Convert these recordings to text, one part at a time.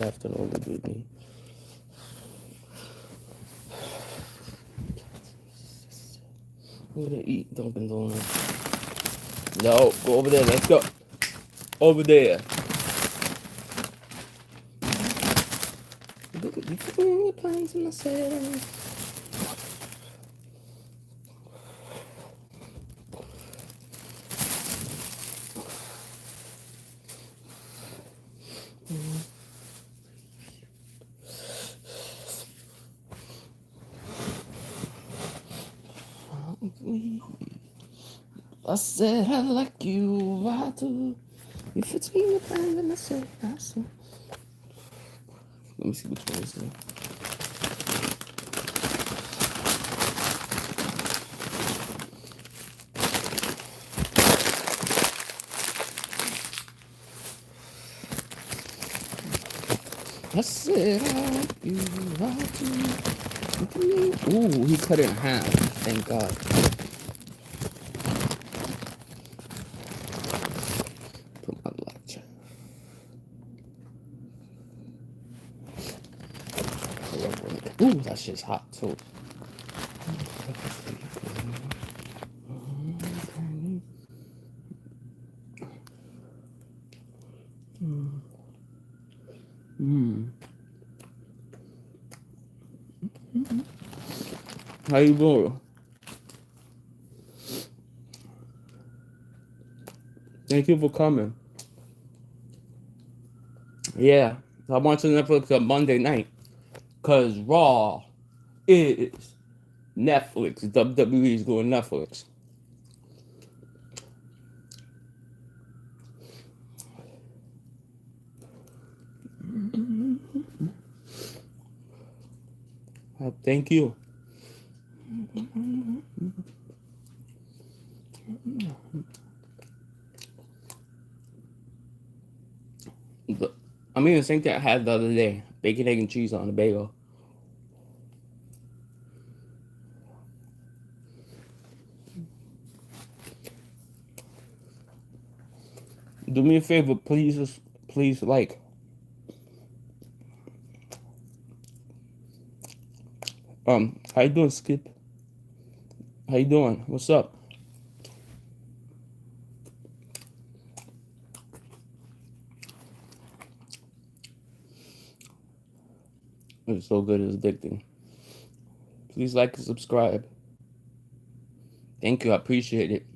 afternoon with me. I'm gonna eat Dunkin' Donuts. No, go over there. Let's go. Over there. You putting your plans in the sand. I said I like you, I do. You fit me in your plans in the sand. Let me see which one is it. I said I like you, I do. Ooh, he cut it in half. Thank God. Put my latch. Ooh, that shit's hot too. How you doing? Thank you for coming. Yeah, I watched Netflix on Monday night. Cause Raw is Netflix. WWE is going Netflix. Thank you. I mean the same thing I had the other day. Bacon, egg, and cheese on the bagel. Do me a favor, please like. How you doing, Skip? How you doing? What's up? It's so good, it's addicting. Please like and subscribe. Thank you, I appreciate it.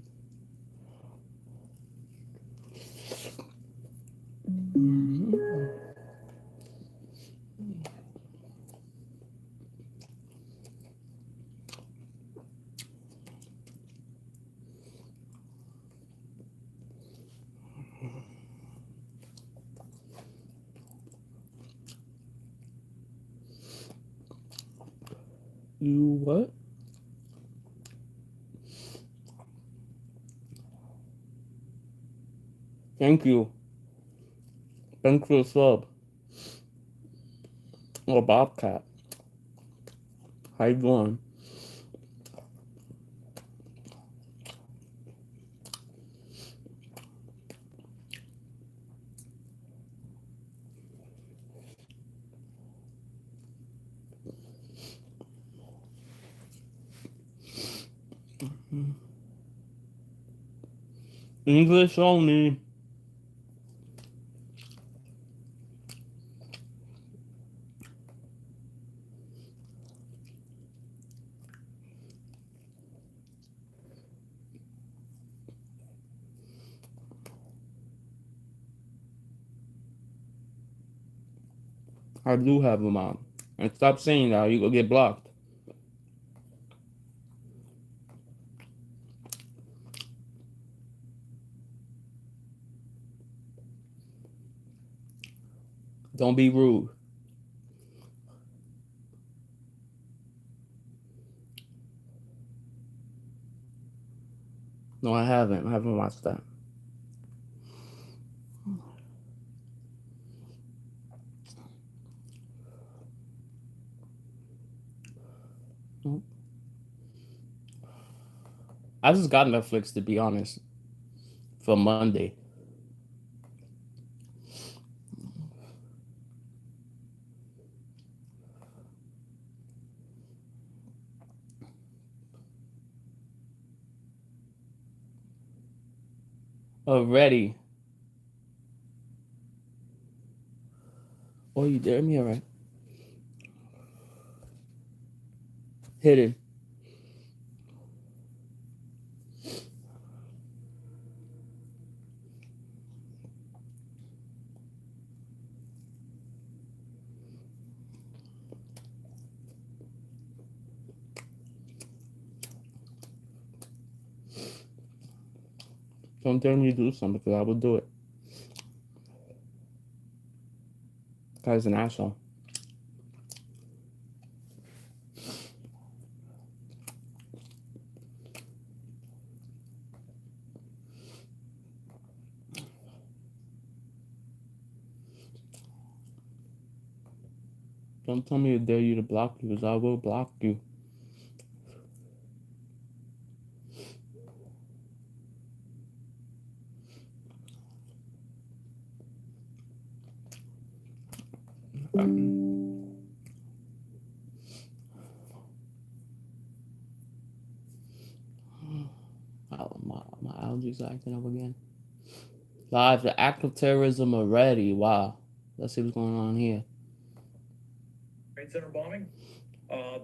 You what? Thank you. Thanks for the sub. Oh, Bobcat. How you doing? English only. I do have a mom. And stop saying that, you go get blocked. Don't be rude. No, I haven't. I haven't watched that. Nope. I just got Netflix, to be honest, for Monday. already. Oh, you dare me? All right. Hidden. Don't dare me to do something because I will do it. Guy's an asshole. Don't tell me to dare you to block you because I will block you. Oh, my allergies are acting up again. Live, the act of terrorism already. Wow. Let's see what's going on here. Trade Center bombing.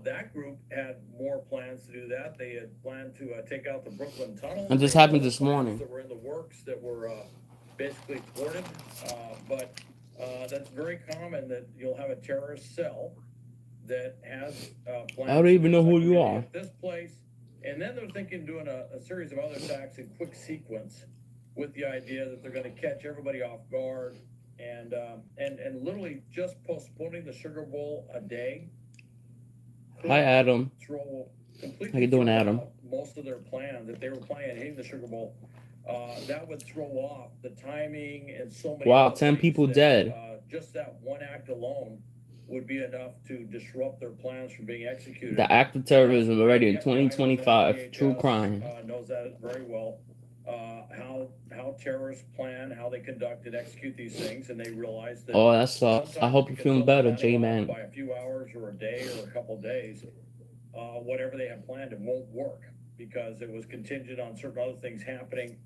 That group had more plans to do that. They had planned to take out the Brooklyn Tunnel. And this happened this morning. That were in the works that were basically thwarted. But that's very common that you'll have a terrorist cell that has plans. I don't even know who you are. At this place, and then they're thinking doing a series of other attacks in quick sequence, with the idea that they're going to catch everybody off guard, and literally just postponing the Sugar Bowl a day. Hi, Adam. How you doing, Adam? Most of their plans, if they were planning on hitting the Sugar Bowl, that would throw off the timing and so many. Wow, 10 people dead. Just that one act alone would be enough to disrupt their plans from being executed. The act of terrorism already in 2025. True crime. Knows that very well. How terrorists plan, how they conduct and execute these things, and they realize that. Oh, that sucks. I hope you're feeling better, J-Man. By a few hours or a day or a couple of days, whatever they have planned, it won't work because it was contingent on certain other things happening,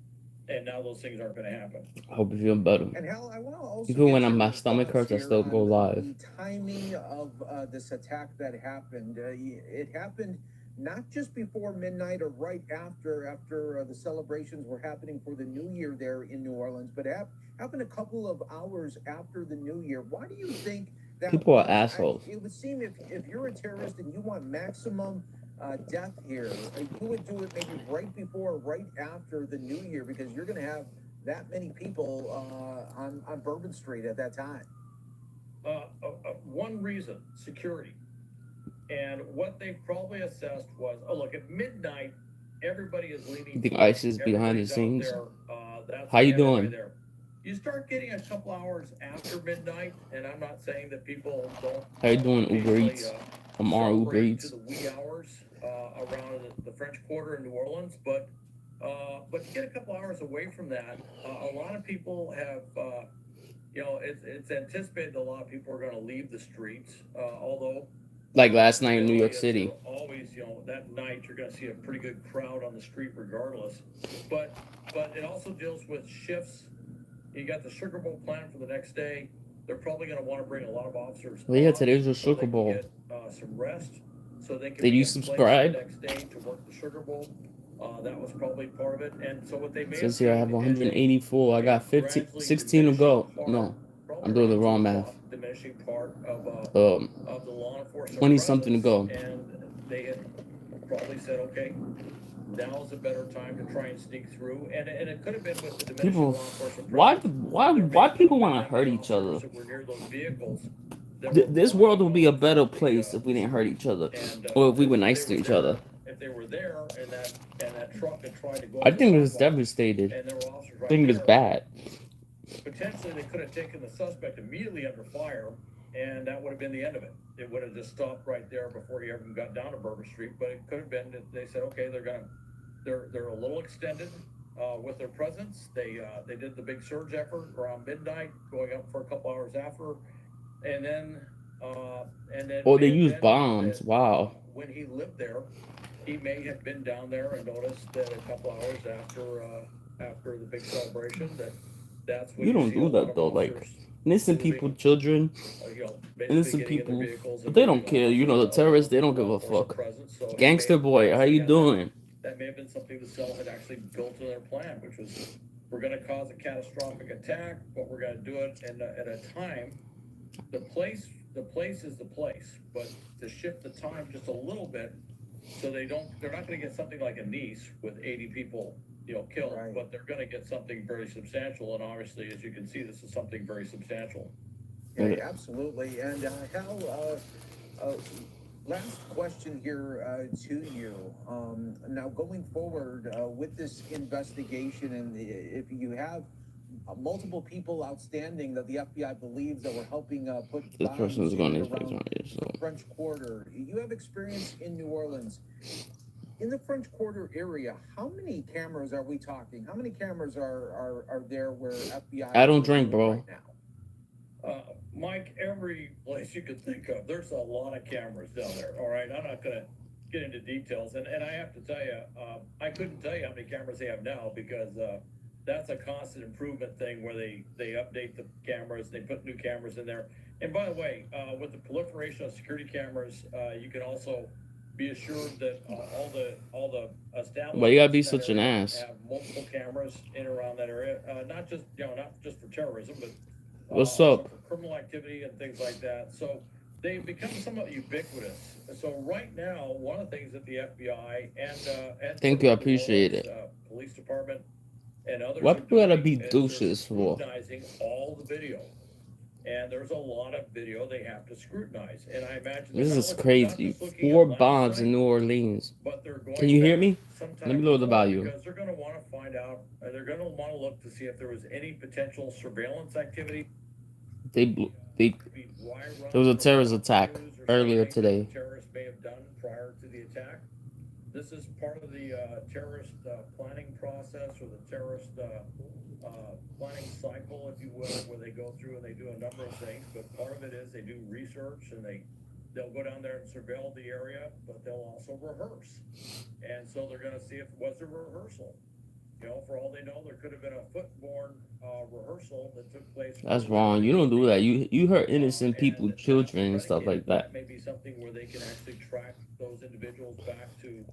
and now those things aren't going to happen. I hope you're feeling better. And Hal, I want to also even when my stomach hurts, I still go live. The timing of this attack that happened, it happened not just before midnight or right after the celebrations were happening for the New Year there in New Orleans, but happened a couple of hours after the New Year. Why do you think that people are assholes? It would seem if you're a terrorist and you want maximum death here, you would do it maybe right before or right after the New Year because you're going to have that many people on Bourbon Street at that time. One reason, security. And what they probably assessed was, look, at midnight, everybody is leaving. You think ISIS is behind the scenes? How you doing? You start getting a couple hours after midnight, and I'm not saying that people don't. How you doing, Uber Eats? I'm on Uber Eats. To the wee hours around the French Quarter in New Orleans, but to get a couple hours away from that, a lot of people have. It's anticipated that a lot of people are going to leave the streets, although. Like last night in New York City. Always, that night you're going to see a pretty good crowd on the street regardless. But it also deals with shifts. You got the Sugar Bowl plan for the next day. They're probably going to want to bring a lot of officers. Well, yeah, today's the Sugar Bowl. Get, some rest, so they can. Did you subscribe? The next day to work the Sugar Bowl. That was probably part of it. And so what they made. Says here I have 184. I got 16 to go. No, I'm doing the wrong math. Diminishing part of the law enforcement 20 something to go. And they had probably said, okay, now is a better time to try and sneak through. And it could have been with the diminishing law enforcement. Why people want to hurt each other? This world would be a better place if we didn't hurt each other, or if we were nice to each other. If they were there and that truck had tried to go. I think it was devastated. I think it was bad. Potentially, they could have taken the suspect immediately under fire, and that would have been the end of it. It would have just stopped right there before he ever got down to Bourbon Street. But it could have been that they said, okay, they're a little extended with their presence. They did the big surge effort around midnight, going up for a couple hours after, and then. Oh, they used bombs. Wow. When he lived there, he may have been down there and noticed that a couple hours after after the big celebration, that's when You you don't see a do lot that of though. Like officers innocent moving, people, children, basically innocent getting in their people, vehicles but and they don't moving care. off You know, the terrorists, they don't give law a enforcement fuck. presence. So he may Gangster have boy, how you actually had doing? that may have been something the cell had actually built in their plan, which was, we're going to cause a catastrophic attack, but we're going to do it at a time. The place is the place, but to shift the time just a little bit, so they're not going to get something like a Nice with 80 people, killed, Right. but they're going to get something very substantial. And obviously, as you can see, this is something very substantial. Yeah, absolutely. And Hal, last question here to you. Now, going forward with this investigation, and if you have multiple people outstanding that the FBI believes that were helping put This bombs person's in going and to this around person right here. the So French Quarter, you have experience in New Orleans. In the French Quarter area, how many cameras are we talking? How many cameras are there where FBI I don't is drink, bro. right now? Mike, every place you could think of, there's a lot of cameras down there. All right, I'm not going to get into details, and I have to tell you, I couldn't tell you how many cameras they have now, because that's a constant improvement thing where they update the cameras, they put new cameras in there. And by the way, with the proliferation of security cameras, you can also be assured that all the establishments Why you gotta be in that such an area ass? have multiple cameras in and around that area, not just for terrorism, but What's also up? for criminal activity and things like that. So they've become somewhat ubiquitous. So right now, one of the things that the FBI and Thank you, I certainly the New appreciate Orleans, it. Police Department and others Why are people gotta doing be is they're douches for? scrutinizing all the video. And there's a lot of video they have to scrutinize. And I imagine This they're is not crazy. just looking 4 at last bombs in night, New Orleans. but they're going Can you hear back me? sometime Let me lower the before, volume. because they're going to want to find out, they're going to want to look to see if there was any potential surveillance activity. There was a terrorist attack earlier today. Terrorists may have done prior to the attack. This is part of the terrorist planning process, or the terrorist planning cycle, if you will, where they go through and they do a number of things. But part of it is they do research, and they'll go down there and surveil the area, but they'll also rehearse. And so they're going to see if it was a rehearsal. For all they know, there could have been a footborne rehearsal that took place. That's wrong. You don't do that. You hurt innocent people, children, and stuff like that. That may be something where they can actually track those individuals back to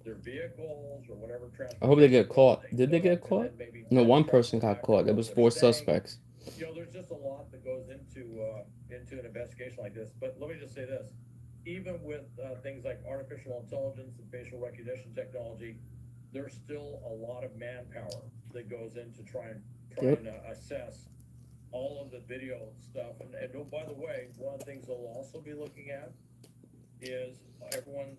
their vehicles or whatever. I hope they get caught. Did they get caught? No, one person got caught. There was 4 suspects. There's just a lot that goes into an investigation like this. But let me just say this: even with things like artificial intelligence and facial recognition technology, there's still a lot of manpower that goes into trying to assess all of the video stuff. And oh, by the way, one of the things they'll also be looking at is everyone,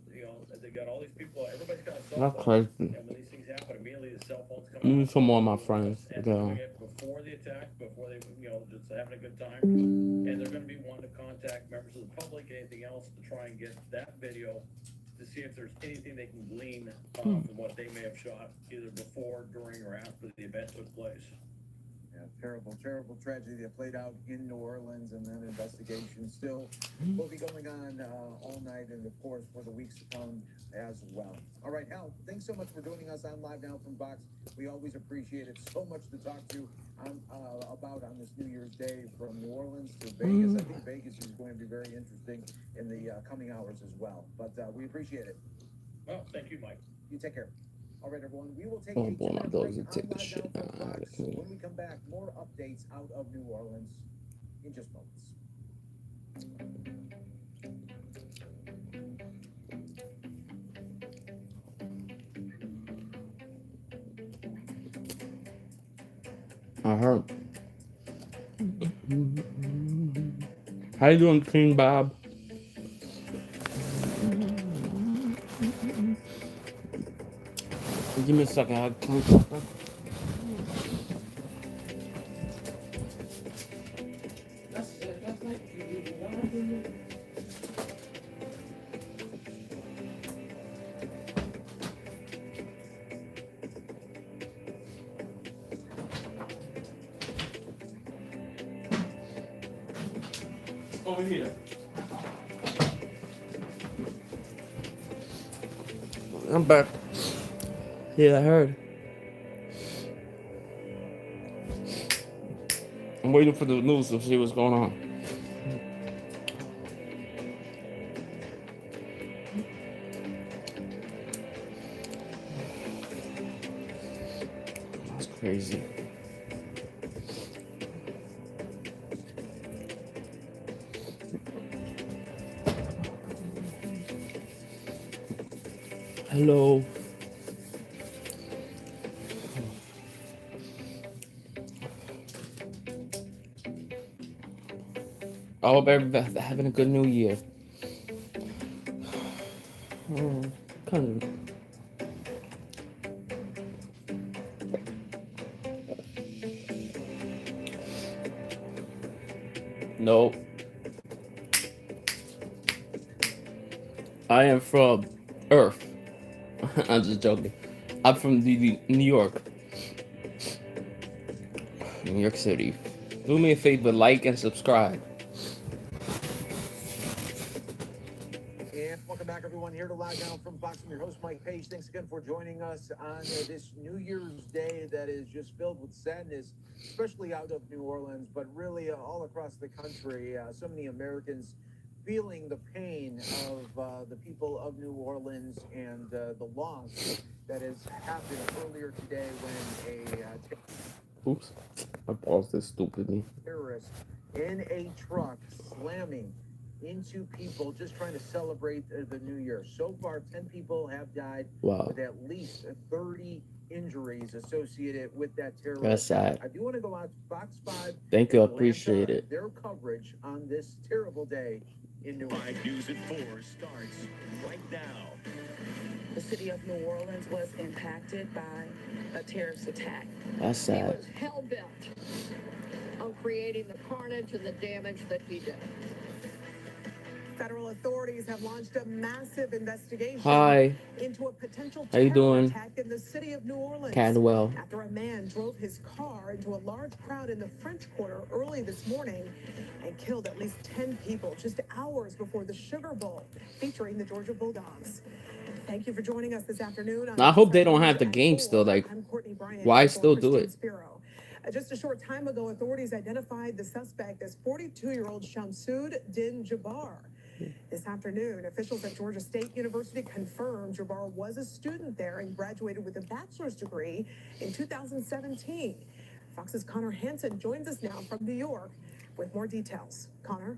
they got all these people, everybody's got a cell phone. And when these things happen, immediately the cell phones come out. Some more of my friends. And they're doing it before the attack, before they, just having a good time. And they're going to be wanting to contact members of the public, anything else, to try and get that video to see if there's anything they can glean from what they may have shot, either before, during, or after the event took place. Yeah, terrible tragedy that played out in New Orleans, and then investigation still will be going on all night, and of course for the weeks to come as well. All right, Hal, thanks so much for joining us on Live Now from Fox. We always appreciate it. So much to talk to about on this New Year's Day, from New Orleans to Vegas. I think Vegas is going to be very interesting in the coming hours as well. But we appreciate it. Well, thank you, Mike. You take care. All right, everyone. We will take Oh a boy, my 2-minute dogs break will take on the Live shit Now from out of Fox. me. When we come back, more updates out of New Orleans in just moments. I heard. How you doing, King Bob? Give me a second. I'll clean something. Over here. I'm back. Yeah, I heard. I'm waiting for the news to see what's going on. That's crazy. Hello. I hope everybody's having a good new year. Kind of. No. I am from Earth. I'm just joking. I'm from New York. New York City. Do me a favor, like and subscribe. And welcome back, everyone. Here to Loud Down from Fox. I'm your host, Mike Page. Thanks again for joining us on this New Year's Day that is just filled with sadness, especially out of New Orleans, but really all across the country. So many Americans feeling the pain of the people of New Orleans and the loss that has happened earlier today when a Oops. I paused this stupidly. terrorist in a truck slamming into people just trying to celebrate the new year. So far, 10 people have died, Wow. with at least 30 injuries associated with that terrorist. That's sad. I do want to go out to Fox 5. Thank you. I Atlanta, appreciate it. their coverage on this terrible day in New Orleans. 5 News at 4 starts right now. The city of New Orleans was impacted by a terrorist attack. That's He sad. was hell-bent on creating the carnage and the damage that he did. Federal authorities have launched a massive investigation Hi. into a potential How you terror doing? attack in the city of New Orleans. Cadwell. After a man drove his car into a large crowd in the French Quarter early this morning and killed at least 10 people just hours before the Sugar Bowl featuring the Georgia Bulldogs. Thank you for joining us this afternoon. I hope they don't have the game still. Like, I'm Courtney Bryant. why for still do Christine it? Spiro. Just a short time ago, authorities identified the suspect as 42-year-old Shamsud Din Jabbar. This afternoon, officials at Georgia State University confirmed Jabbar was a student there and graduated with a bachelor's degree in 2017. Fox's Connor Hansen joins us now from New York with more details. Connor?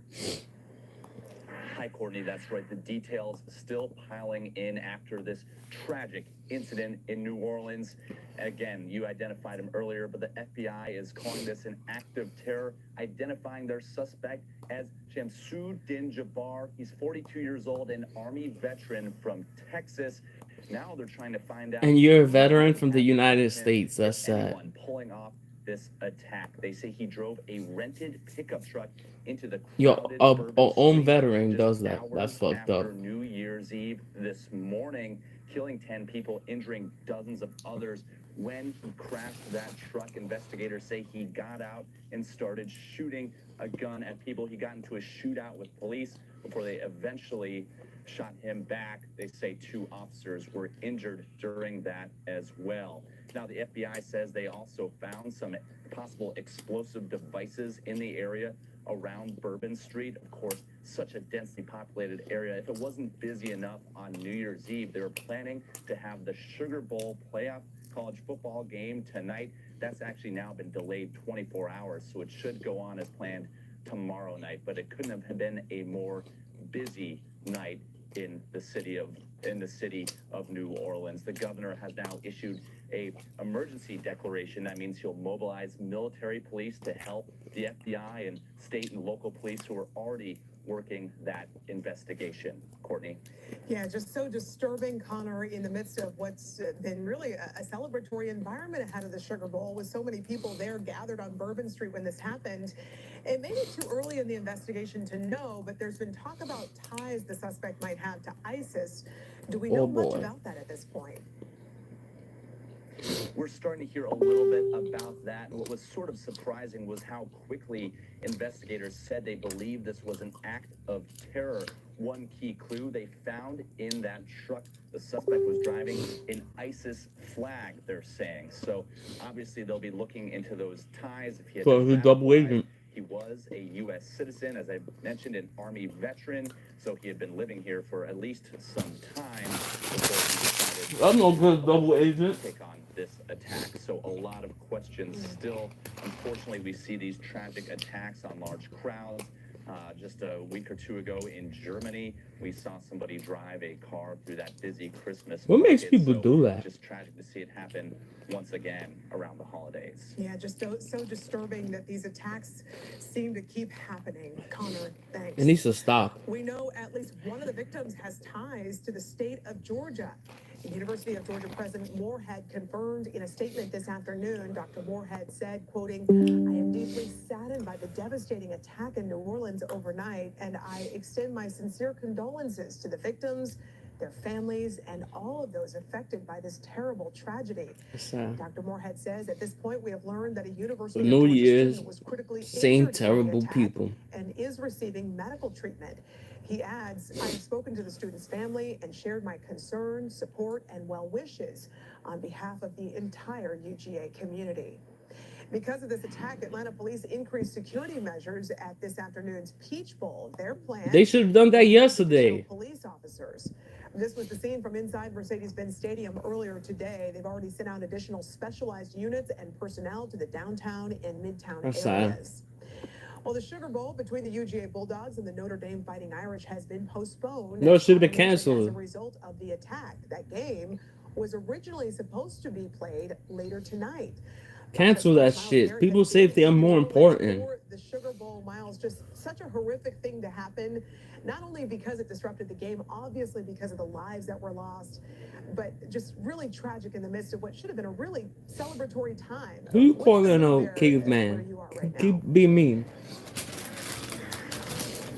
Hi, Courtney. That's right. The details still piling in after this tragic incident in New Orleans. Again, you identified him earlier, but the FBI is calling this an act of terror, identifying their suspect as Shamsud Din Jabbar. He's 42 years old, an Army veteran from Texas. Now they're trying to find out. And you're a veteran from the United States. That's sad. Anyone pulling off this attack. They say he drove a rented pickup truck into the crowded Bourbon own Street veteran just does that. hours That's fucked after up. New Year's Eve this morning, killing 10 people, injuring dozens of others. When he crashed that truck, investigators say he got out and started shooting a gun at people. He got into a shootout with police before they eventually shot him back. They say 2 officers were injured during that as well. Now, the FBI says they also found some possible explosive devices in the area around Bourbon Street. Of course, such a densely populated area. If it wasn't busy enough on New Year's Eve, they were planning to have the Sugar Bowl playoff college football game tonight. That's actually now been delayed 24 hours, so it should go on as planned tomorrow night. But it couldn't have been a more busy night in the city of New Orleans. The governor has now issued a emergency declaration. That means he'll mobilize military police to help the FBI and state and local police who are already working that investigation. Courtney? Yeah, just so disturbing, Connor, in the midst of what's been really a celebratory environment ahead of the Sugar Bowl, with so many people there gathered on Bourbon Street when this happened. It may be too early in the investigation to know, but there's been talk about ties the suspect might have to ISIS. Do we know much about that at this point? We're starting to hear a little bit about that. And what was sort of surprising was how quickly investigators said they believed this was an act of terror one key clue they found in that truck. The suspect was driving an ISIS flag, they're saying. So obviously they'll be looking into those ties. If he had So he's been double ratified, agent. he was a U.S. citizen, as I mentioned, an Army veteran. So he had been living here for at least some time before he decided I'm no good double agent. to take on this attack. So a lot of questions still. Unfortunately, we see these tragic attacks on large crowds. Just a week or two ago in Germany, we saw somebody drive a car through that busy Christmas What makes market. people So do that? just tragic to see it happen once again around the holidays. Yeah, just so disturbing that these attacks seem to keep happening. Connor, thanks. It needs to stop. We know at least one of the victims has ties to the state of Georgia. The University of Georgia President Moorhead confirmed in a statement this afternoon. Dr. Moorhead said, quoting, "I am deeply saddened by the devastating attack in New Orleans overnight, and I extend my sincere condolences to the victims, their families, and all of those affected by this terrible tragedy." Dr. Moorhead says, at this point, we have learned that a University of New Georgia Year's, student was critically same injured during the terrible attack people. and is receiving medical treatment. He adds, "I have spoken to the student's family and shared my concern, support, and well wishes on behalf of the entire UGA community." Because of this attack, Atlanta police increased security measures at this afternoon's Peach Bowl. Their plan: They should have done that yesterday. police officers. This was the scene from inside Mercedes-Benz Stadium earlier today. They've already sent out additional specialized units and personnel to the downtown and midtown areas. Well, the Sugar Bowl between the UGA Bulldogs and the Notre Dame Fighting Irish has been postponed. No, it should have been As canceled. a result of the attack. That game was originally supposed to be played later tonight. Cancel that shit. People say they are more important. The Sugar Bowl, Miles, just such a horrific thing to happen. Not only because it disrupted the game, obviously because of the lives that were lost, but just really tragic in the midst of what should have been a really celebratory time. Who you What's calling the mood a there caveman? where you are right now? Keep being mean.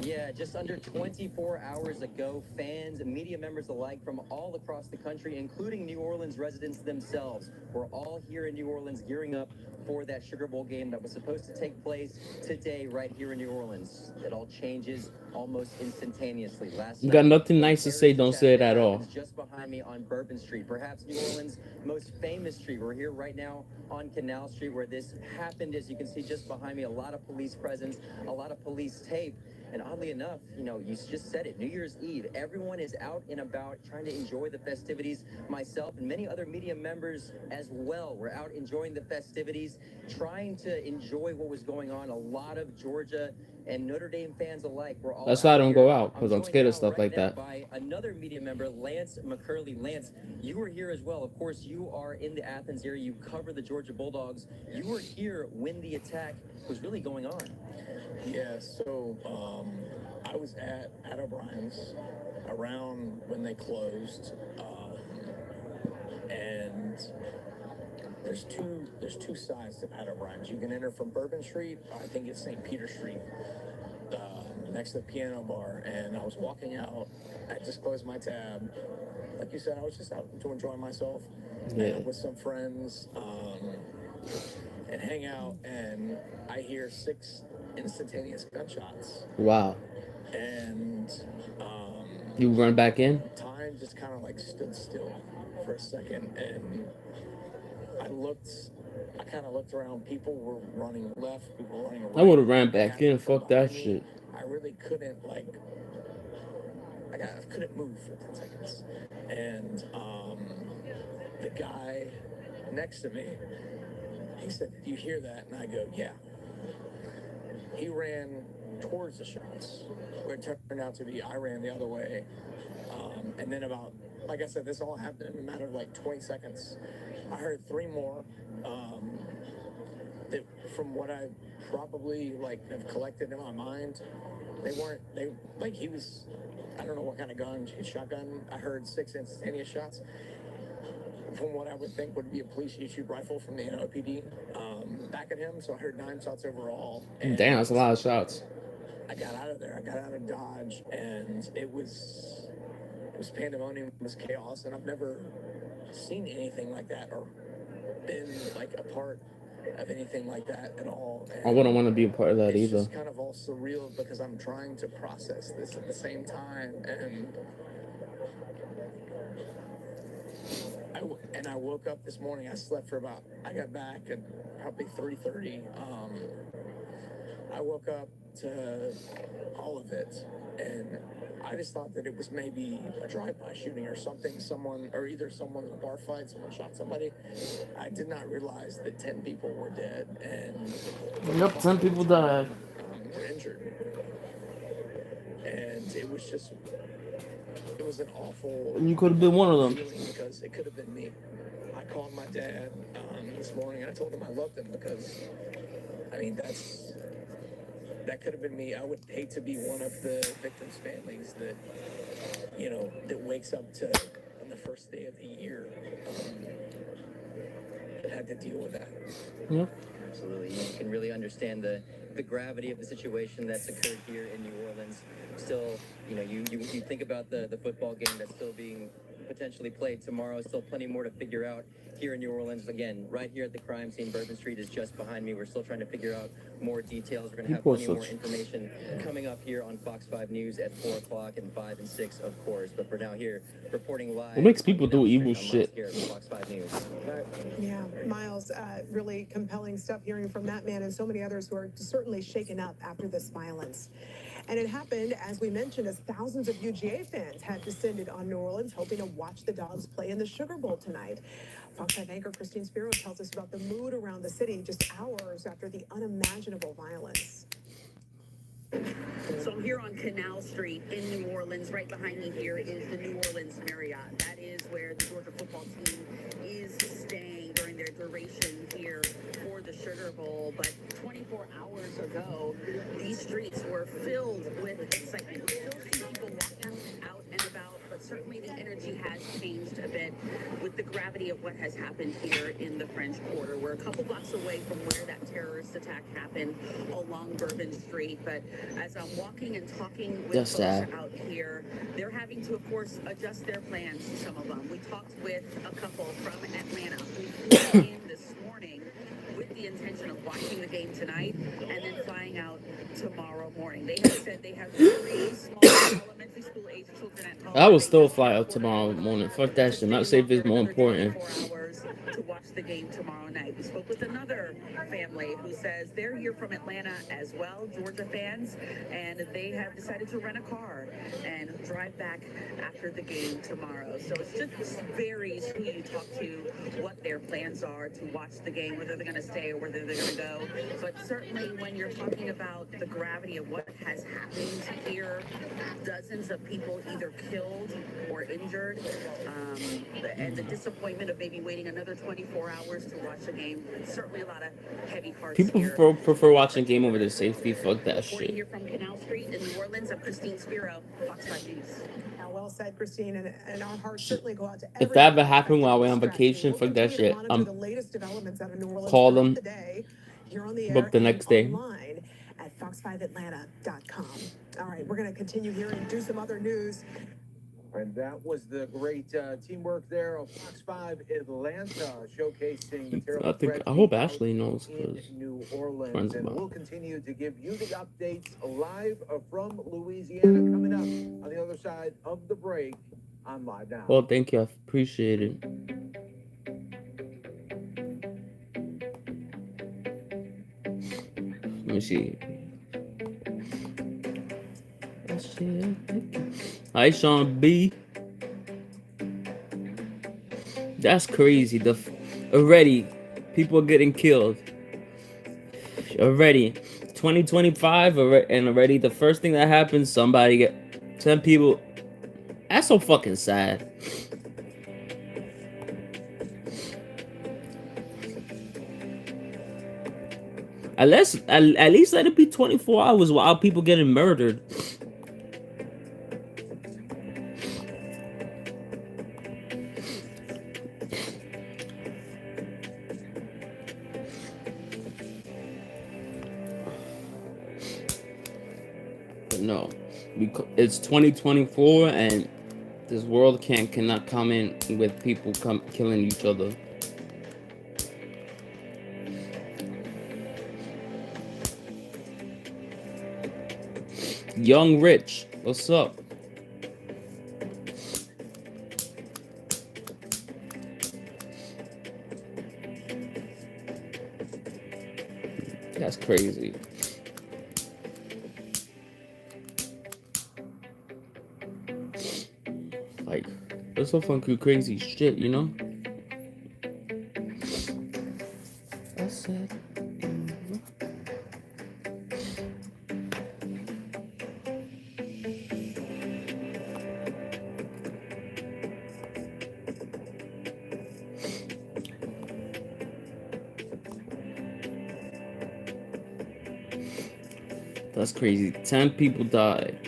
Yeah, just under 24 hours ago, fans and media members alike from all across the country, including New Orleans residents themselves, were all here in New Orleans gearing up for that Sugar Bowl game that was supposed to take place today right here in New Orleans. It all changes almost instantaneously. You got nothing nice to say, don't say it at all. Just behind me on Bourbon Street, perhaps New Orleans' most famous street. We're here right now on Canal Street where this happened. As you can see just behind me, a lot of police presence, a lot of police tape. And oddly enough, you know, you just said it, New Year's Eve, everyone is out and about trying to enjoy the festivities. Myself and many other media members as well were out enjoying the festivities, trying to enjoy what was going on. A lot of Georgia and Notre Dame fans alike were all. That's why I don't here. go out, because I'm scared of stuff like that. By another media member, Lance McCurley. Lance, you were here as well. Of course, you are in the Athens area. You cover the Georgia Bulldogs. You were here when the attack was really going on. Yeah, so I was at O'Brien's around when they closed, and there's two sides to Pat O'Brien's. You can enter from Bourbon Street, I think it's St. Peter Street, next to the piano bar. And I was walking out, I just closed my tab. Like you said, I was just out to enjoy myself with some friends and hang out, and I hear 6 instantaneous gunshots. Wow. And you run back in? Time just kind of like stood still for a second, and I kind of looked around. People were running left, people were running right. I would have ran back in. Fuck that shit. I really couldn't I couldn't move for 10 seconds. And the guy next to me, he said, "Do you hear that?" And I go, "Yeah." He ran towards the shots, where it turned out to be I ran the other way. And then about, like I said, this all happened in a matter of like 20 seconds. I heard 3 more that, from what I probably have collected in my mind, he was, I don't know what kind of gun, shotgun. I heard 6 instantaneous shots from what I would think would be a police YouTube rifle from the NOPD back at him. So I heard 9 shots overall. Damn, that's a lot of shots. I got out of there. I got out of Dodge, and it was pandemonium. It was chaos, and I've never seen anything like that or been a part of anything like that at all. I wouldn't want to be a part of that It's either. just kind of all surreal because I'm trying to process this at the same time, and I woke up this morning. I slept for about. I got back at probably 3:30. I woke up to all of it, and I just thought that it was maybe a drive-by shooting or something. Either someone in a bar fight, someone shot somebody. I did not realize that 10 people were dead, and Yep, 10 people died. Were injured, and it was an awful. You could have been one of them. Feeling because it could have been me. I called my dad this morning and I told him I loved him because, I mean, that could have been me. I would hate to be one of the victims' families that, that wakes up to on the first day of the year and had to deal with that. Yep. Absolutely. You can really understand the gravity of the situation that's occurred here in New Orleans. Still, you think about the football game that's still being potentially played tomorrow. Still plenty more to figure out here in New Orleans. Again, right here at the crime scene, Bourbon Street is just behind me. We're still trying to figure out more details. We're going to have plenty more information coming up here on Fox 5 News at 4 o'clock and 5 and 6, of course. But for now here, reporting live. What makes people do evil shit? Fox 5 News. Yeah, Miles, really compelling stuff hearing from that man and so many others who are certainly shaken up after this violence. And it happened, as we mentioned, as thousands of UGA fans had descended on New Orleans, hoping to watch the Dogs play in the Sugar Bowl tonight. Fox 5 anchor Christine Spiro tells us about the mood around the city just hours after the unimaginable violence. So I'm here on Canal Street in New Orleans. Right behind me here is the New Orleans Marriott. That is where the Georgia football team is staying during their duration here for the Sugar Bowl. But 24 hours ago, these streets were filled with excitement. We still see people walking out and about, but certainly the energy has changed a bit with the gravity of what has happened here in the French Quarter. We're a couple blocks away from where that terrorist attack happened along Bourbon Street, but as I'm walking and talking with folks out here, they're having to, of course, adjust their plans, some of them. We talked with a couple from Atlanta who flew in this morning with the intention of watching the game tonight and then flying out tomorrow morning. They have said they have 3 small elementary school age children at home. I will still fly out tomorrow morning. Fuck that shit. My safety is more important. 4 hours to watch the game tomorrow night. We spoke with another family who says they're here from Atlanta as well, Georgia fans, and they have decided to rent a car and drive back after the game tomorrow. So it just varies who you talk to, what their plans are to watch the game, whether they're going to stay or whether they're going to go. But certainly when you're talking about the gravity of what has happened here, dozens of people either killed or injured, and the disappointment of maybe waiting another 24 hours to watch the game, certainly a lot of heavy hearts. People prefer watching game over the safety. Fuck that shit. Here from Canal Street in New Orleans, I'm Christine Spiro, Fox 5 News. Well said, Christine, and our hearts certainly go out to if that ever happened while we're on vacation, fuck that shit. The latest developments out of New Orleans Call them. Book the next day. Online at fox5atlanta.com. All right, we're going to continue here and do some other news. And that was the great teamwork there of Fox 5 Atlanta, showcasing the terrible I hope Ashley knows, in New Orleans. And we'll continue to give you the updates live from Louisiana coming up on the other side of the break on Live Now. Well, thank you. I appreciate it. Let me see. Hi, Sean B. That's crazy. Already, people are getting killed. Already, 2025, and already the first thing that happens, somebody get 10 people. That's so fucking sad. At least let it be 24 hours while people getting murdered. But no, it's 2024 and this world cannot come in with people killing each other. Young Rich, what's up? That's crazy. Like, that's so fucking crazy shit, you know? That's it. That's crazy. 10 people died.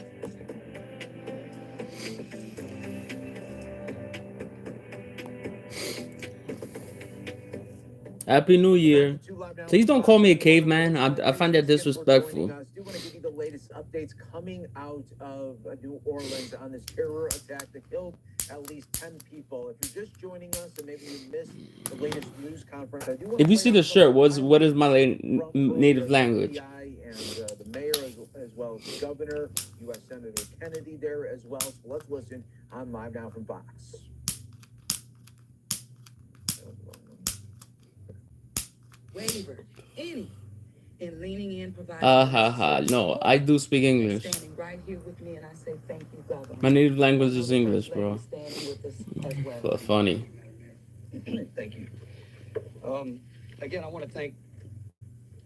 Happy New Year. Please don't call me a caveman. I find that disrespectful. I do want to give you the latest updates coming out of New Orleans on this terror attack that killed at least 10 people. If you're just joining us and maybe you missed the latest news conference, I do want If you see the shirt, what is my native language? And the mayor as well as the governor, U.S. Senator Kennedy there as well. So let's listen on Live Now from Fox. Wavered any in leaning in, providing. No, I do speak English. Standing right here with me, and I say thank you, Governor. My native language is English, bro. Standing with us as well. Funny. Thank you. Again, I want to thank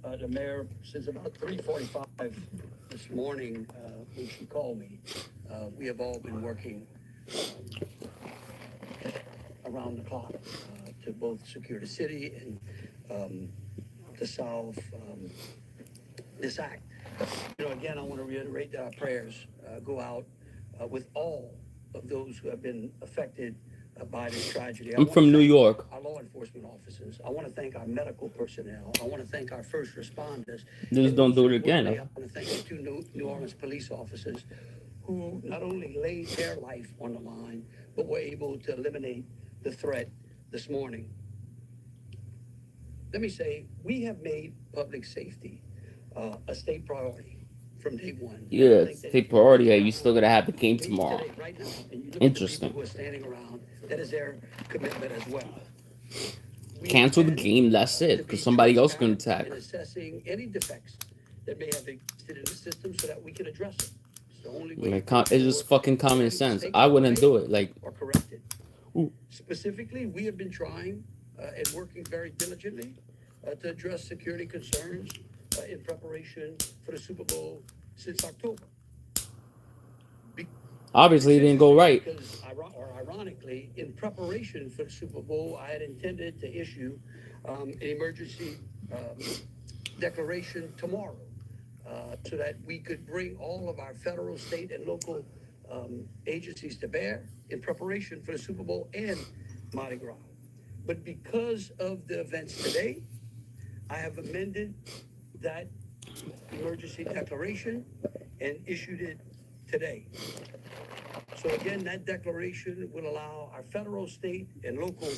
the mayor. Since about 3:45 this morning, when she called me, we have all been working around the clock to both secure the city and to solve this act. You know, again, I want to reiterate that our prayers go out with all of those who have been affected by this tragedy. I'm from New York. Our law enforcement officers. I want to thank our medical personnel. I want to thank our first responders. Just don't do it again. I want to thank the two New Orleans police officers who not only laid their life on the line, but were able to eliminate the threat this morning. Let me say, we have made public safety a state priority from day one. Yeah, state priority. You still gotta have the game tomorrow. Right now, and you look Interesting. At the people who are standing around, that is their commitment as well. Cancel the game. That's it. Because somebody else can attack. In assessing any defects that may have existed in the system, so that we can address it. It's the only way. It's just fucking common sense. I wouldn't do it. Like, or correct it. Specifically, we have been trying and working very diligently to address security concerns in preparation for the Super Bowl since October. Obviously, it didn't go right. Because, ironically, in preparation for the Super Bowl, I had intended to issue an emergency declaration tomorrow so that we could bring all of our federal, state, and local agencies to bear in preparation for the Super Bowl and Mardi Gras. But because of the events today, I have amended that emergency declaration and issued it today. So again, that declaration will allow our federal, state, and local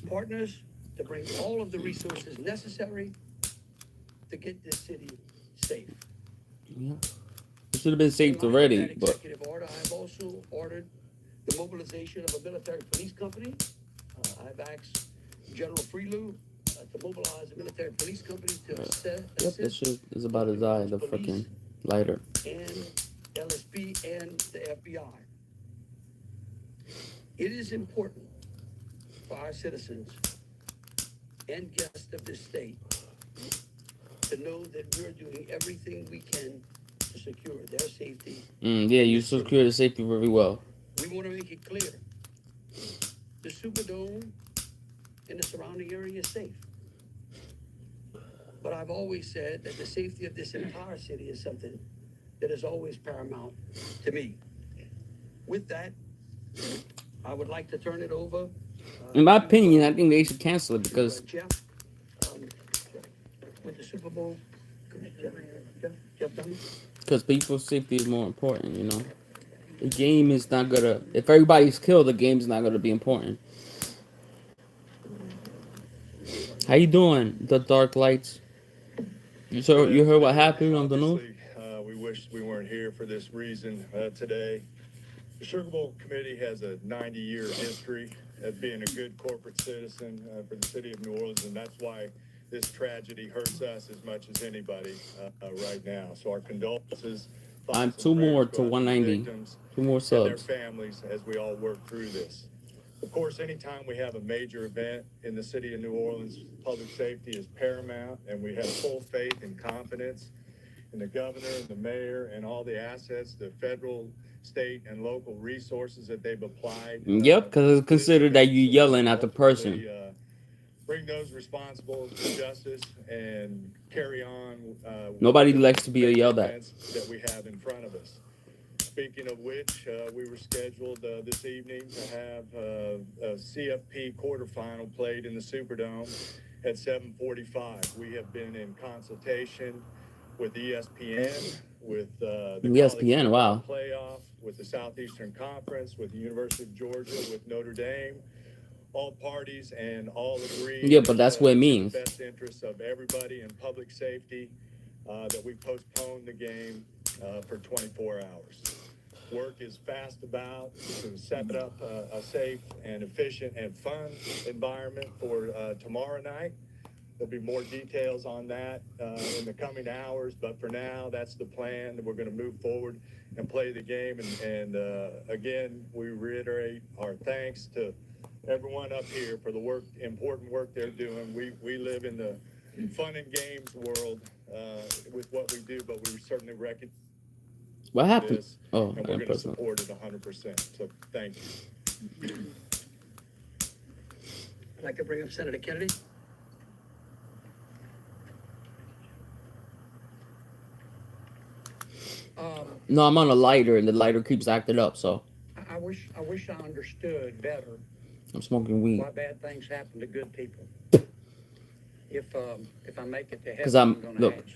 partners to bring all of the resources necessary to get this city safe. Yeah. It should have been saved already, but Executive order, I have also ordered the mobilization of a military police company. I've asked General Freelou to mobilize a military police company to assist. Yep, this shit is about to die. The fucking lighter. And LSP and the FBI. It is important for our citizens and guests of this state to know that we're doing everything we can to secure their safety. Yeah, you secure the safety very well. We want to make it clear. The Superdome and the surrounding area is safe. But I've always said that the safety of this entire city is something that is always paramount to me. With that, I would like to turn it over. In my opinion, I think they should cancel it because Jeff, with the Super Bowl. Jeff done? Because people's safety is more important, you know. The game is not gonna. If everybody's killed, the game's not gonna be important. How you doing, the Dark Lights? You heard what happened on the news? We wish we weren't here for this reason today. The Sugar Bowl Committee has a 90-year history of being a good corporate citizen for the city of New Orleans, and that's why this tragedy hurts us as much as anybody right now. So our condolences. I'm 2 more to 190. 2 more And their subs. families as we all work through this. Of course, anytime we have a major event in the city of New Orleans, public safety is paramount, and we have full faith and confidence in the governor and the mayor and all the assets, the federal, state, and local resources that they've applied. Yep, because it's considered that you yelling at the person. Bring those responsible to justice and carry on. Nobody likes to be yelled at. That we have in front of us. Speaking of which, we were scheduled this evening to have a CFP quarterfinal played in the Superdome at 7:45. We have been in consultation with ESPN, with the ESPN, wow. playoff, with the Southeastern Conference, with the University of Georgia, with Notre Dame. All parties and all agree. Yeah, but that's what it means. The best interests of everybody and public safety that we postpone the game for 24 hours. Work is fast about to set up a safe and efficient and fun environment for tomorrow night. There'll be more details on that in the coming hours, but for now, that's the plan. We're going to move forward and play the game. And again, we reiterate our thanks to everyone up here for the important work they're doing. We live in the fun and games world with what we do, but we certainly recognize What happened? this, Oh, and we're going to support it 100%. So thank you. I'd like to bring up Senator Kennedy. No, I'm on a lighter, and the lighter keeps acting up, so I wish I understood better I'm smoking weed. why bad things happen to good people. If I make it to heaven, Because I'm going to look, ask.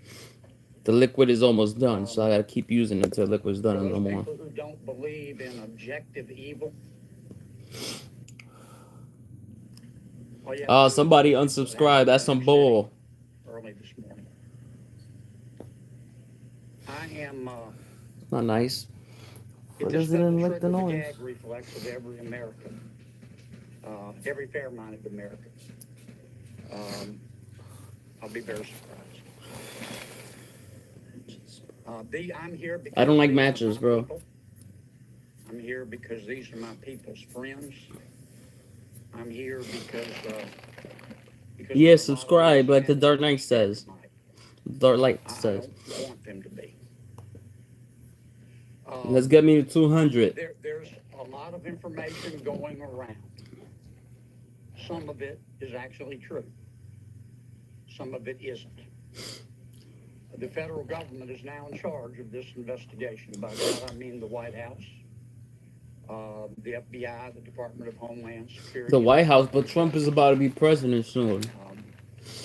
the liquid is almost done, so I gotta keep using it until the liquid's done For no those more. people who don't believe in objective evil. all you have to do is Somebody look at what unsubscribe. happened That's some in bull. early this morning. I am. Not nice. It But just doesn't doesn't like the trigger the noise. gag reflex of every American, every fair-minded American. I'll be very surprised. I'm here because I don't like these are my matches, bro. people. I'm here because these are my people's friends. I'm here because Yeah, of subscribe, like the things Dark Knight says. Dark Light I says. don't want them to be. Let's get me to 200. There's a lot of information going around. Some of it is actually true. Some of it isn't. The federal government is now in charge of this investigation. By that I mean the White House, the FBI, the Department of Homeland Security. The White House, but Trump is about to be president soon.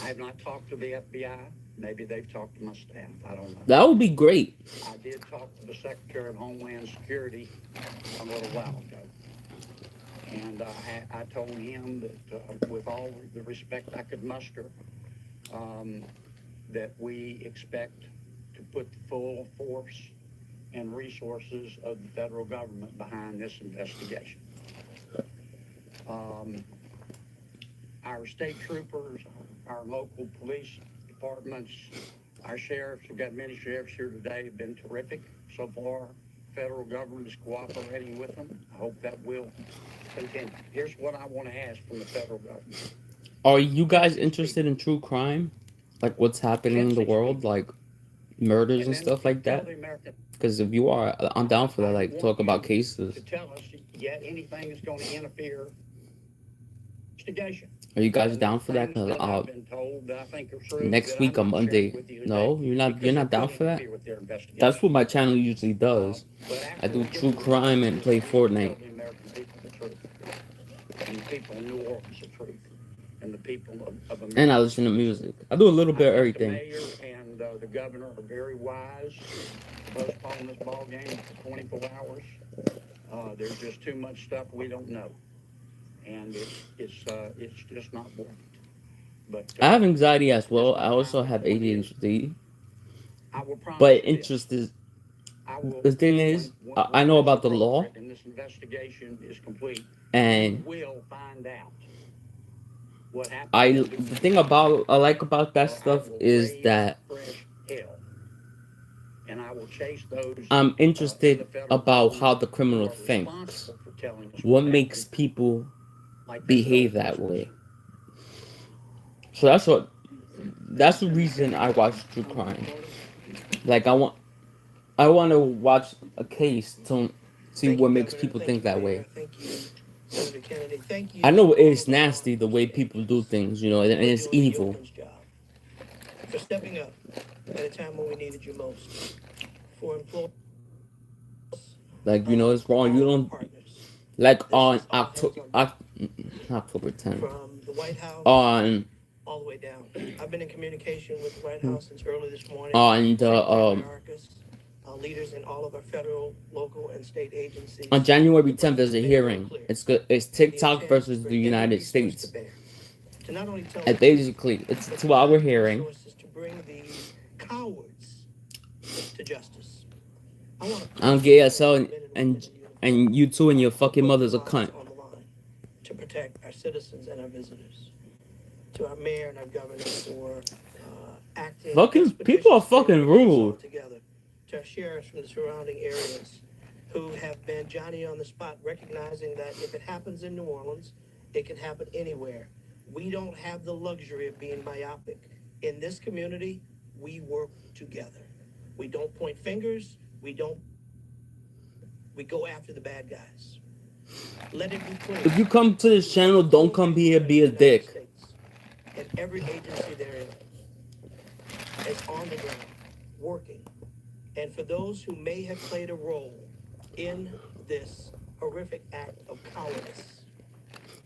I have not talked to the FBI. Maybe they've talked to my staff. I don't know. That would be great. I did talk to the Secretary of Homeland Security a little while ago. And I told him that with all the respect I could muster, that we expect to put the full force and resources of the federal government behind this investigation. Our state troopers, our local police departments, our sheriffs, we've got many sheriffs here today, have been terrific so far. Federal government is cooperating with them. I hope that will continue. Here's what I want to ask from the federal government. Are you guys interested in true crime? Like what's happening in the world? Like murders and stuff like that? Because if you are, I'm down for that. Like talk about cases. To tell us yet anything that's going to interfere investigation. Are you guys down for that? Cause I've been told that I think are true, next that week I'm on not Monday. sharing with you No, today, you're not. because You're not it down could for that. interfere with their investigation. That's what my channel usually does. But I do after we get true the crime and play results, we Fortnite. tell the American people the truth. And the people in New Orleans the truth. And the people of America. And I listen to music. I do a little bit of everything. The mayor and the governor are very wise to postpone this ball game for 24 hours. There's just too much stuff we don't know, and it's just not worth it. But I have anxiety as well. I also have ADHD. I will promise But you this. interest is the thing is, I know about the law, and this investigation is complete, and we'll find out what happened. the thing about I like about that stuff is that Fresh hell, and I will chase those. I'm in interested the federal about how government the criminal who are thinks. responsible for telling us What what makes happened, people like behave their that fellow way? So that's the reason I watch true crime. Like I want to watch a case to see Thank what you, makes Governor. people Thank think you, that Mayor. way. Thank you, Senator Kennedy. Thank you. I know to all it's of our law nasty the way enforcement people do agents things, you know, and for it's doing the evil. yeoman's job, for stepping up at a time when we needed you most, for employees. Like, you know, it's wrong. You don't like on October 10th. From the White House On all the way down. I've been in communication with the White House since early this morning. on the Leaders in all of our federal, local, and state agencies. on January 10th there's a hearing. It's good. It's TikTok versus the United States. To not only tell And basically, it's a 2-hour hearing. to bring these cowards to justice. I'm gay as hell, and you too and your fucking mother's a cunt. On the line to protect our citizens and our visitors. To our mayor and our governor for acting. Fucking people are fucking rude. Together. To our sheriffs from the surrounding areas who have been Johnny on the spot, recognizing that if it happens in New Orleans, it can happen anywhere. We don't have the luxury of being myopic. In this community, we work together. We don't point fingers. We go after the bad guys. Let it be clear. If you come to this channel, don't come here be a dick. And every agency they're in is on the ground, working. And for those who may have played a role in this horrific act of cowardice.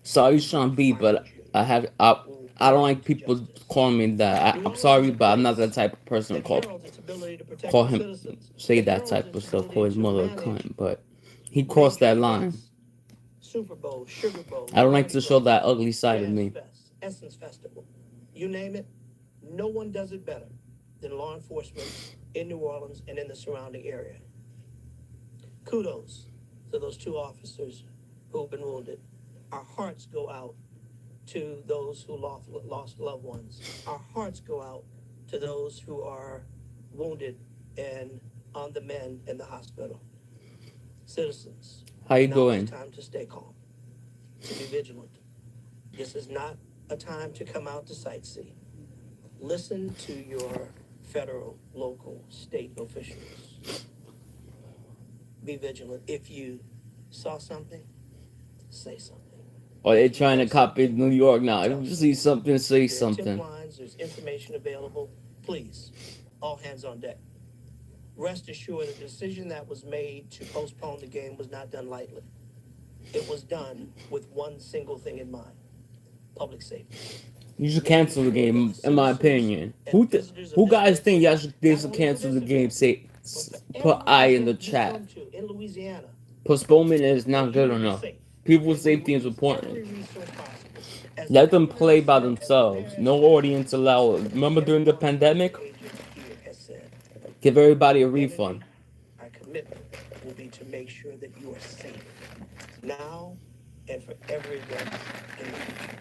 Sorry, Sean B, but I don't like people calling me that. I'm sorry, but I'm not that type of person to call him, say that type of stuff, call his mother a cunt, but he crossed that line. Super Bowl, Sugar Bowl. I don't like to show that ugly side of me. Essence Festival. You name it, no one does it better than law enforcement in New Orleans and in the surrounding area. Kudos to those 2 officers who've been wounded. Our hearts go out to those who lost loved ones. Our hearts go out to those who are wounded and on the mend in the hospital. Citizens, how you now doing? it's time to stay calm, to be vigilant. This is not a time to come out to sightsee. Listen to your federal, local, state officials. Be vigilant. If you saw something, say something. Or they're trying to copy New York now. If you see something, say something. There's information available. Please, all hands on deck. Rest assured, the decision that was made to postpone the game was not done lightly. It was done with one single thing in mind: public safety. You should cancel the game, in my opinion. Who guys think they should cancel the game? Say, put I in the chat. In Louisiana, postponement is not good enough. People's safety is important. Let them play by themselves. No audience allowed. Remember during the pandemic? Give everybody a refund. Our commitment will be to make sure that you are safe now and for everyone in the future.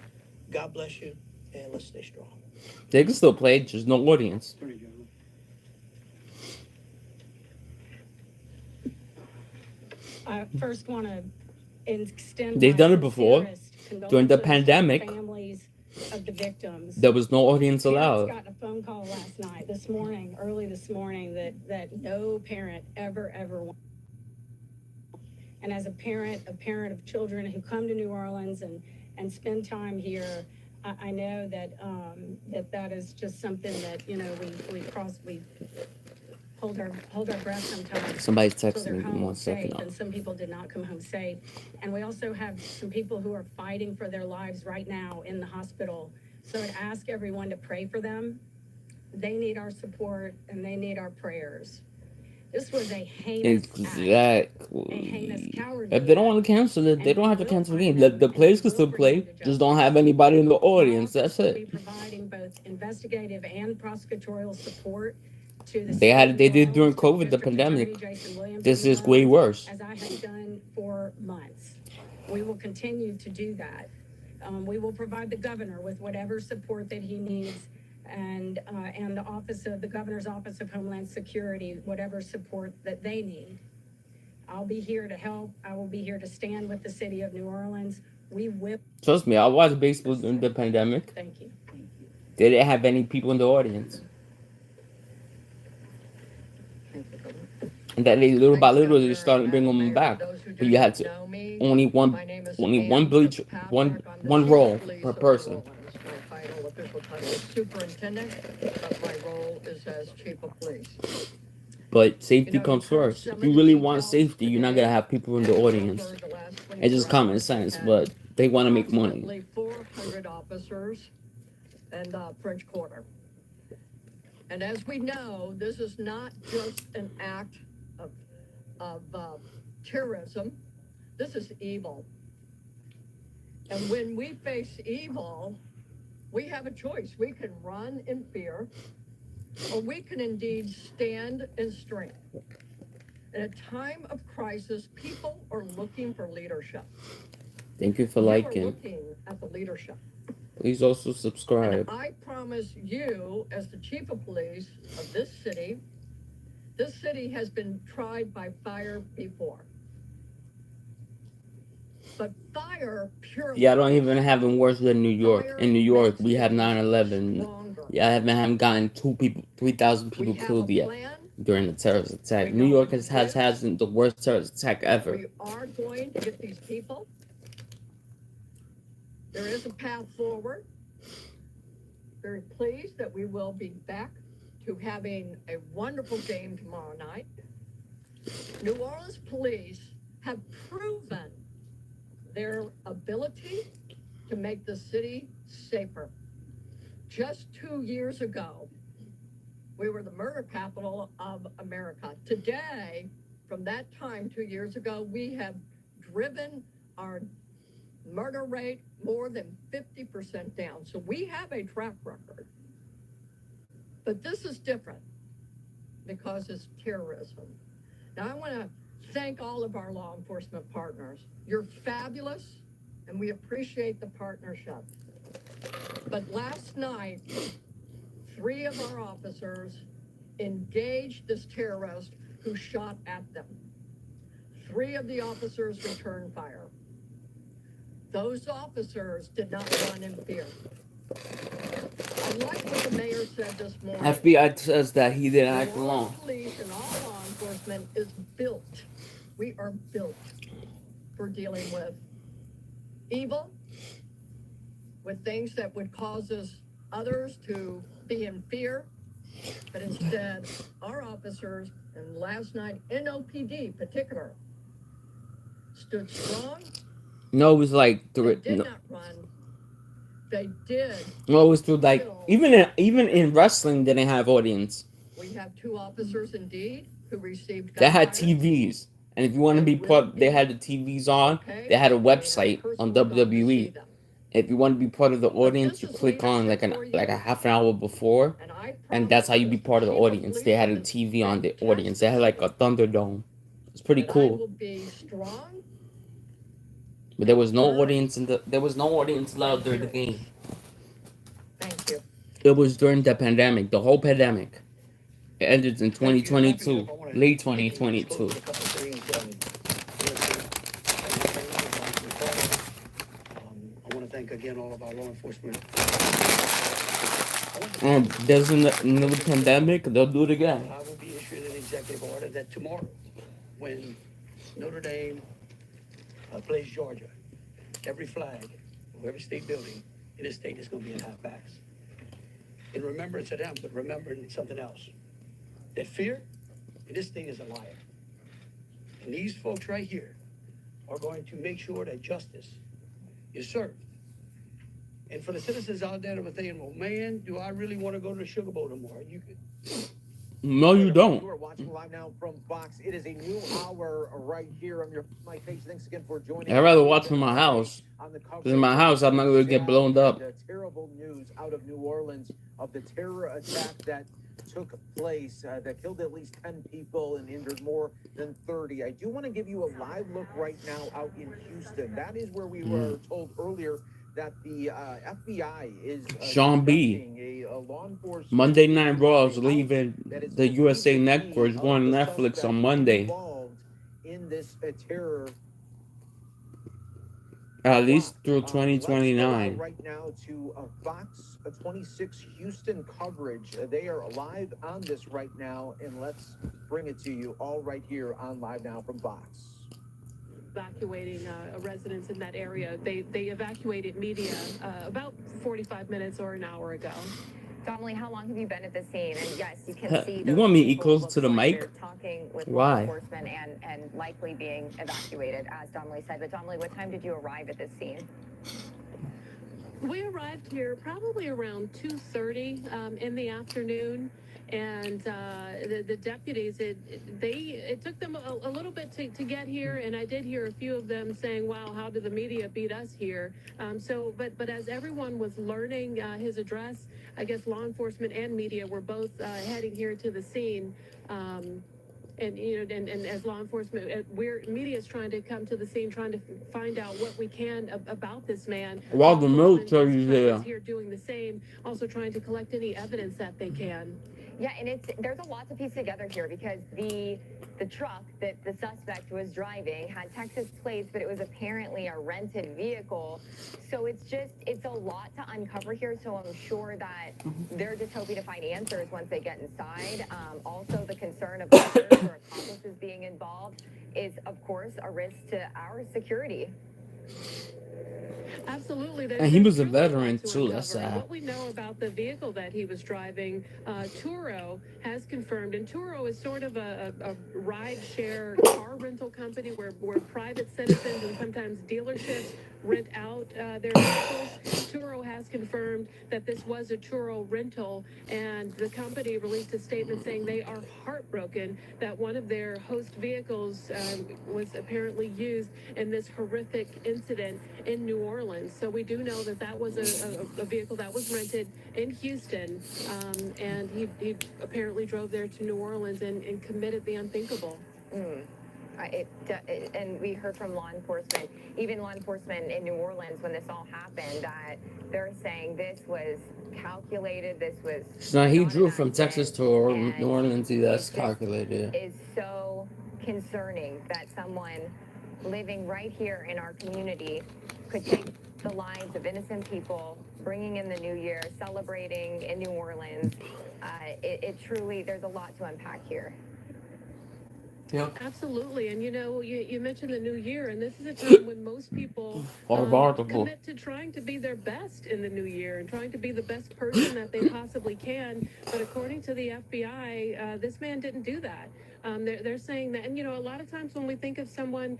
God bless you, and let's stay strong. They can still play, just no audience. I first want to extend. They've done it before. During the pandemic, families of the victims. There was no audience allowed. I got a phone call early this morning, that no parent ever wants. And as a parent of children who come to New Orleans and spend time here, I know that is just something that, you know, we hold our breath sometimes. Somebody's texting me in 1 second. And some people did not come home safe. And we also have some people who are fighting for their lives right now in the hospital. So I'd ask everyone to pray for them. They need our support and they need our prayers. This was a heinous act, a heinous cowardly If they don't want to cancel it, they don't have to cancel the game. The players can still play, just don't have anybody in the audience. That's it. Providing both investigative and prosecutorial support to the They did New during Orleans, COVID, the District Attorney pandemic. Jason Williams This of New is way Orleans, worse. as I have done for months. We will continue to do that. We will provide the governor with whatever support that he needs, and the governor's office of Homeland Security, whatever support that they need. I'll be here to help. I will be here to stand with the city of New Orleans. We will. Trust me, I watched baseball during the pandemic. Thank you. They didn't have any people in the audience. And that they little by little they started bringing them back. But you had to only one bleach, one roll per person. My title, official title is superintendent, but my role is as chief of police. But safety comes first. If you really want safety, you're not gonna have people in the audience. It's just common sense, but they want to make money. 400 officers and French Quarter. And as we know, this is not just an act of terrorism. This is evil. And when we face evil, we have a choice. We can run in fear, or we can indeed stand in strength. In a time of crisis, people are looking for leadership. Thank you for You are liking. looking at the leadership. Please also subscribe. And I promise you, as the chief of police of this city has been tried by fire before. But fire purifies. Yeah, I don't even have them worse than New York. In New York, we have 9/11. Yeah, I haven't gotten 3,000 people killed yet during the terrorist attack. New York has the worst terrorist attack ever. We are going to get these people. There is a path forward. Very pleased that we will be back to having a wonderful game tomorrow night. New Orleans police have proven their ability to make the city safer. Just 2 years ago, we were the murder capital of America. Today, from that time 2 years ago, we have driven our murder rate more than 50% down. So we have a track record. But this is different because it's terrorism. Now, I want to thank all of our law enforcement partners. You're fabulous, and we appreciate the partnership. But last night, 3 of our officers engaged this terrorist who shot at them. 3 of the officers returned fire. Those officers did not run in fear. I like what the mayor said this morning. FBI says that he didn't act alone. Police and all law enforcement is built. We are built for dealing with evil, with things that would cause others to be in fear. But instead, our officers, and last night, NOPD particular, stood strong. No, it was like They did not run. They did. No, it was through like even in wrestling they didn't have audience. We have 2 officers indeed who received. They had TVs, and if you want to be part, they had the TVs on. They had a website on WWE. If you want to be part of the audience, you click on like a half an hour before, and that's how you be part of the audience. They had a TV on the audience. They had like a Thunderdome. It's pretty cool. But there was no audience allowed during the game. Thank you. It was during the pandemic, the whole pandemic. It ended in 2022, late 2022. I want to thank again all of our law enforcement. There's another pandemic, they'll do it again. I will be issuing an executive order that tomorrow, when Notre Dame plays Georgia, every flag of every state building in this state is going to be in half-mast. In remembrance of them, but remembering something else. That fear in this state is a liar. And these folks right here are going to make sure that justice is served. And for the citizens out there that were thinking, well, man, do I really want to go to the Sugar Bowl tomorrow? You could. No, you don't. You are watching live now from Fox. It is a new hour right here on your my page. Thanks again for joining. I'd rather watch from my house. Because in my house, I'm not going to get blown up. Terrible news out of New Orleans of the terror attack that took place that killed at least 10 people and injured more than 30. I do want to give you a live look right now out in Houston. That is where we were told earlier that the FBI is Sean B. conducting a law enforcement Monday Night Raw is investigation leaving that is the USA believed to Network. be It's of going to the Netflix suspect on Monday. involved in this terror. At least through Let's go out 2029. right now to Fox 26 Houston coverage. They are live on this right now, and let's bring it to you all right here on Live Now from Fox. Evacuating residents in that area. They evacuated media about 45 minutes or an hour ago. Donnelly, how long have you been at the scene? And yes, you can see You want me to eat people closer look to the like mic? they're talking with law Why? enforcement and likely being evacuated, as Donnelly said. But Donnelly, what time did you arrive at this scene? We arrived here probably around 2:30 in the afternoon, and the deputies, it took them a little bit to get here, and I did hear a few of them saying, "Wow, how did the media beat us here?" But as everyone was learning his address, I guess law enforcement and media were both heading here to the scene. And as law enforcement, media is trying to come to the scene, trying to find out what we can about this man. While the military's there. Is here doing the same, also trying to collect any evidence that they can. Yeah, and there's a lot to piece together here because the truck that the suspect was driving had Texas plates, but it was apparently a rented vehicle. So it's a lot to uncover here. So I'm sure that they're just hoping to find answers once they get inside. Also, the concern of others or accomplices being involved is, of course, a risk to our security. Absolutely. And he was a veteran too. That's sad. What we know about the vehicle that he was driving, Turo has confirmed, and Turo is sort of a ride-share car rental company where private citizens and sometimes dealerships rent out their vehicles. Turo has confirmed that this was a Turo rental, and the company released a statement saying they are heartbroken that one of their host vehicles was apparently used in this horrific incident in New Orleans. So we do know that was a vehicle that was rented in Houston, and he apparently drove there to New Orleans and committed the unthinkable. And we heard from law enforcement, even law enforcement in New Orleans when this all happened, that they're saying this was calculated, this was... So he drew from Texas to New Orleans. That's calculated. It is so concerning that someone living right here in our community could take the lives of innocent people, bringing in the new year, celebrating in New Orleans. It truly, there's a lot to unpack here. Yep. Absolutely. And you mentioned the new year, and this is a time when most people commit to trying to be their best in the new year and trying to be the best person that they possibly can. But according to the FBI, this man didn't do that. They're saying that, and a lot of times when we think of someone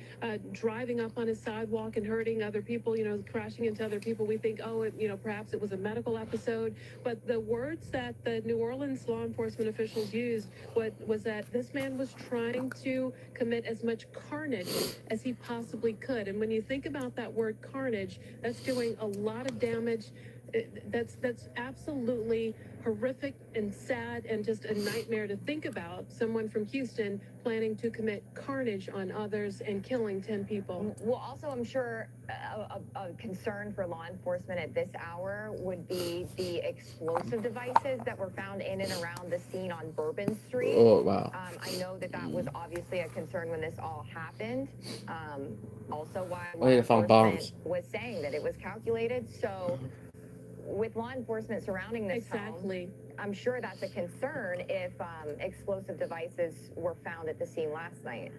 driving up on a sidewalk and hurting other people, crashing into other people, we think, oh, perhaps it was a medical episode. But the words that the New Orleans law enforcement officials used was that this man was trying to commit as much carnage as he possibly could. And when you think about that word carnage, that's doing a lot of damage. That's absolutely horrific and sad and just a nightmare to think about. Someone from Houston planning to commit carnage on others and killing 10 people. Well, also, I'm sure a concern for law enforcement at this hour would be the explosive devices that were found in and around the scene on Bourbon Street. Oh, wow. I know that was obviously a concern when this all happened. Also, why law enforcement was saying that it was calculated. So with law enforcement surrounding this home, I'm sure that's a concern if explosive devices were found at the scene last night.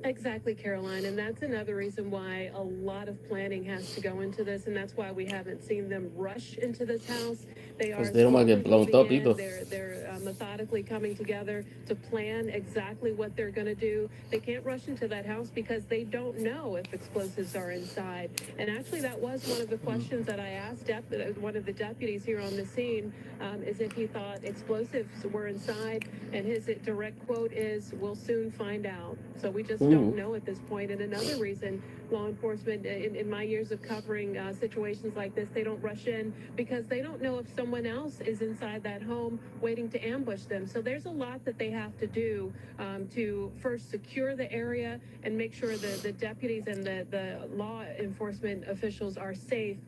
Exactly, Caroline, and that's another reason why a lot of planning has to go into this, and that's why we haven't seen them rush into this house. Because they don't want to get blown up either. They're methodically coming together to plan exactly what they're going to do. They can't rush into that house because they don't know if explosives are inside. And actually, that was one of the questions that I asked one of the deputies here on the scene, is if he thought explosives were inside, and his direct quote is, "We'll soon find out." So we just don't Ooh. know at this point. And another reason law enforcement, in my years of covering situations like this, they don't rush in because they don't know if someone else is inside that home waiting to ambush them. So there's a lot that they have to do to first secure the area and make sure the deputies and the law enforcement officials are safe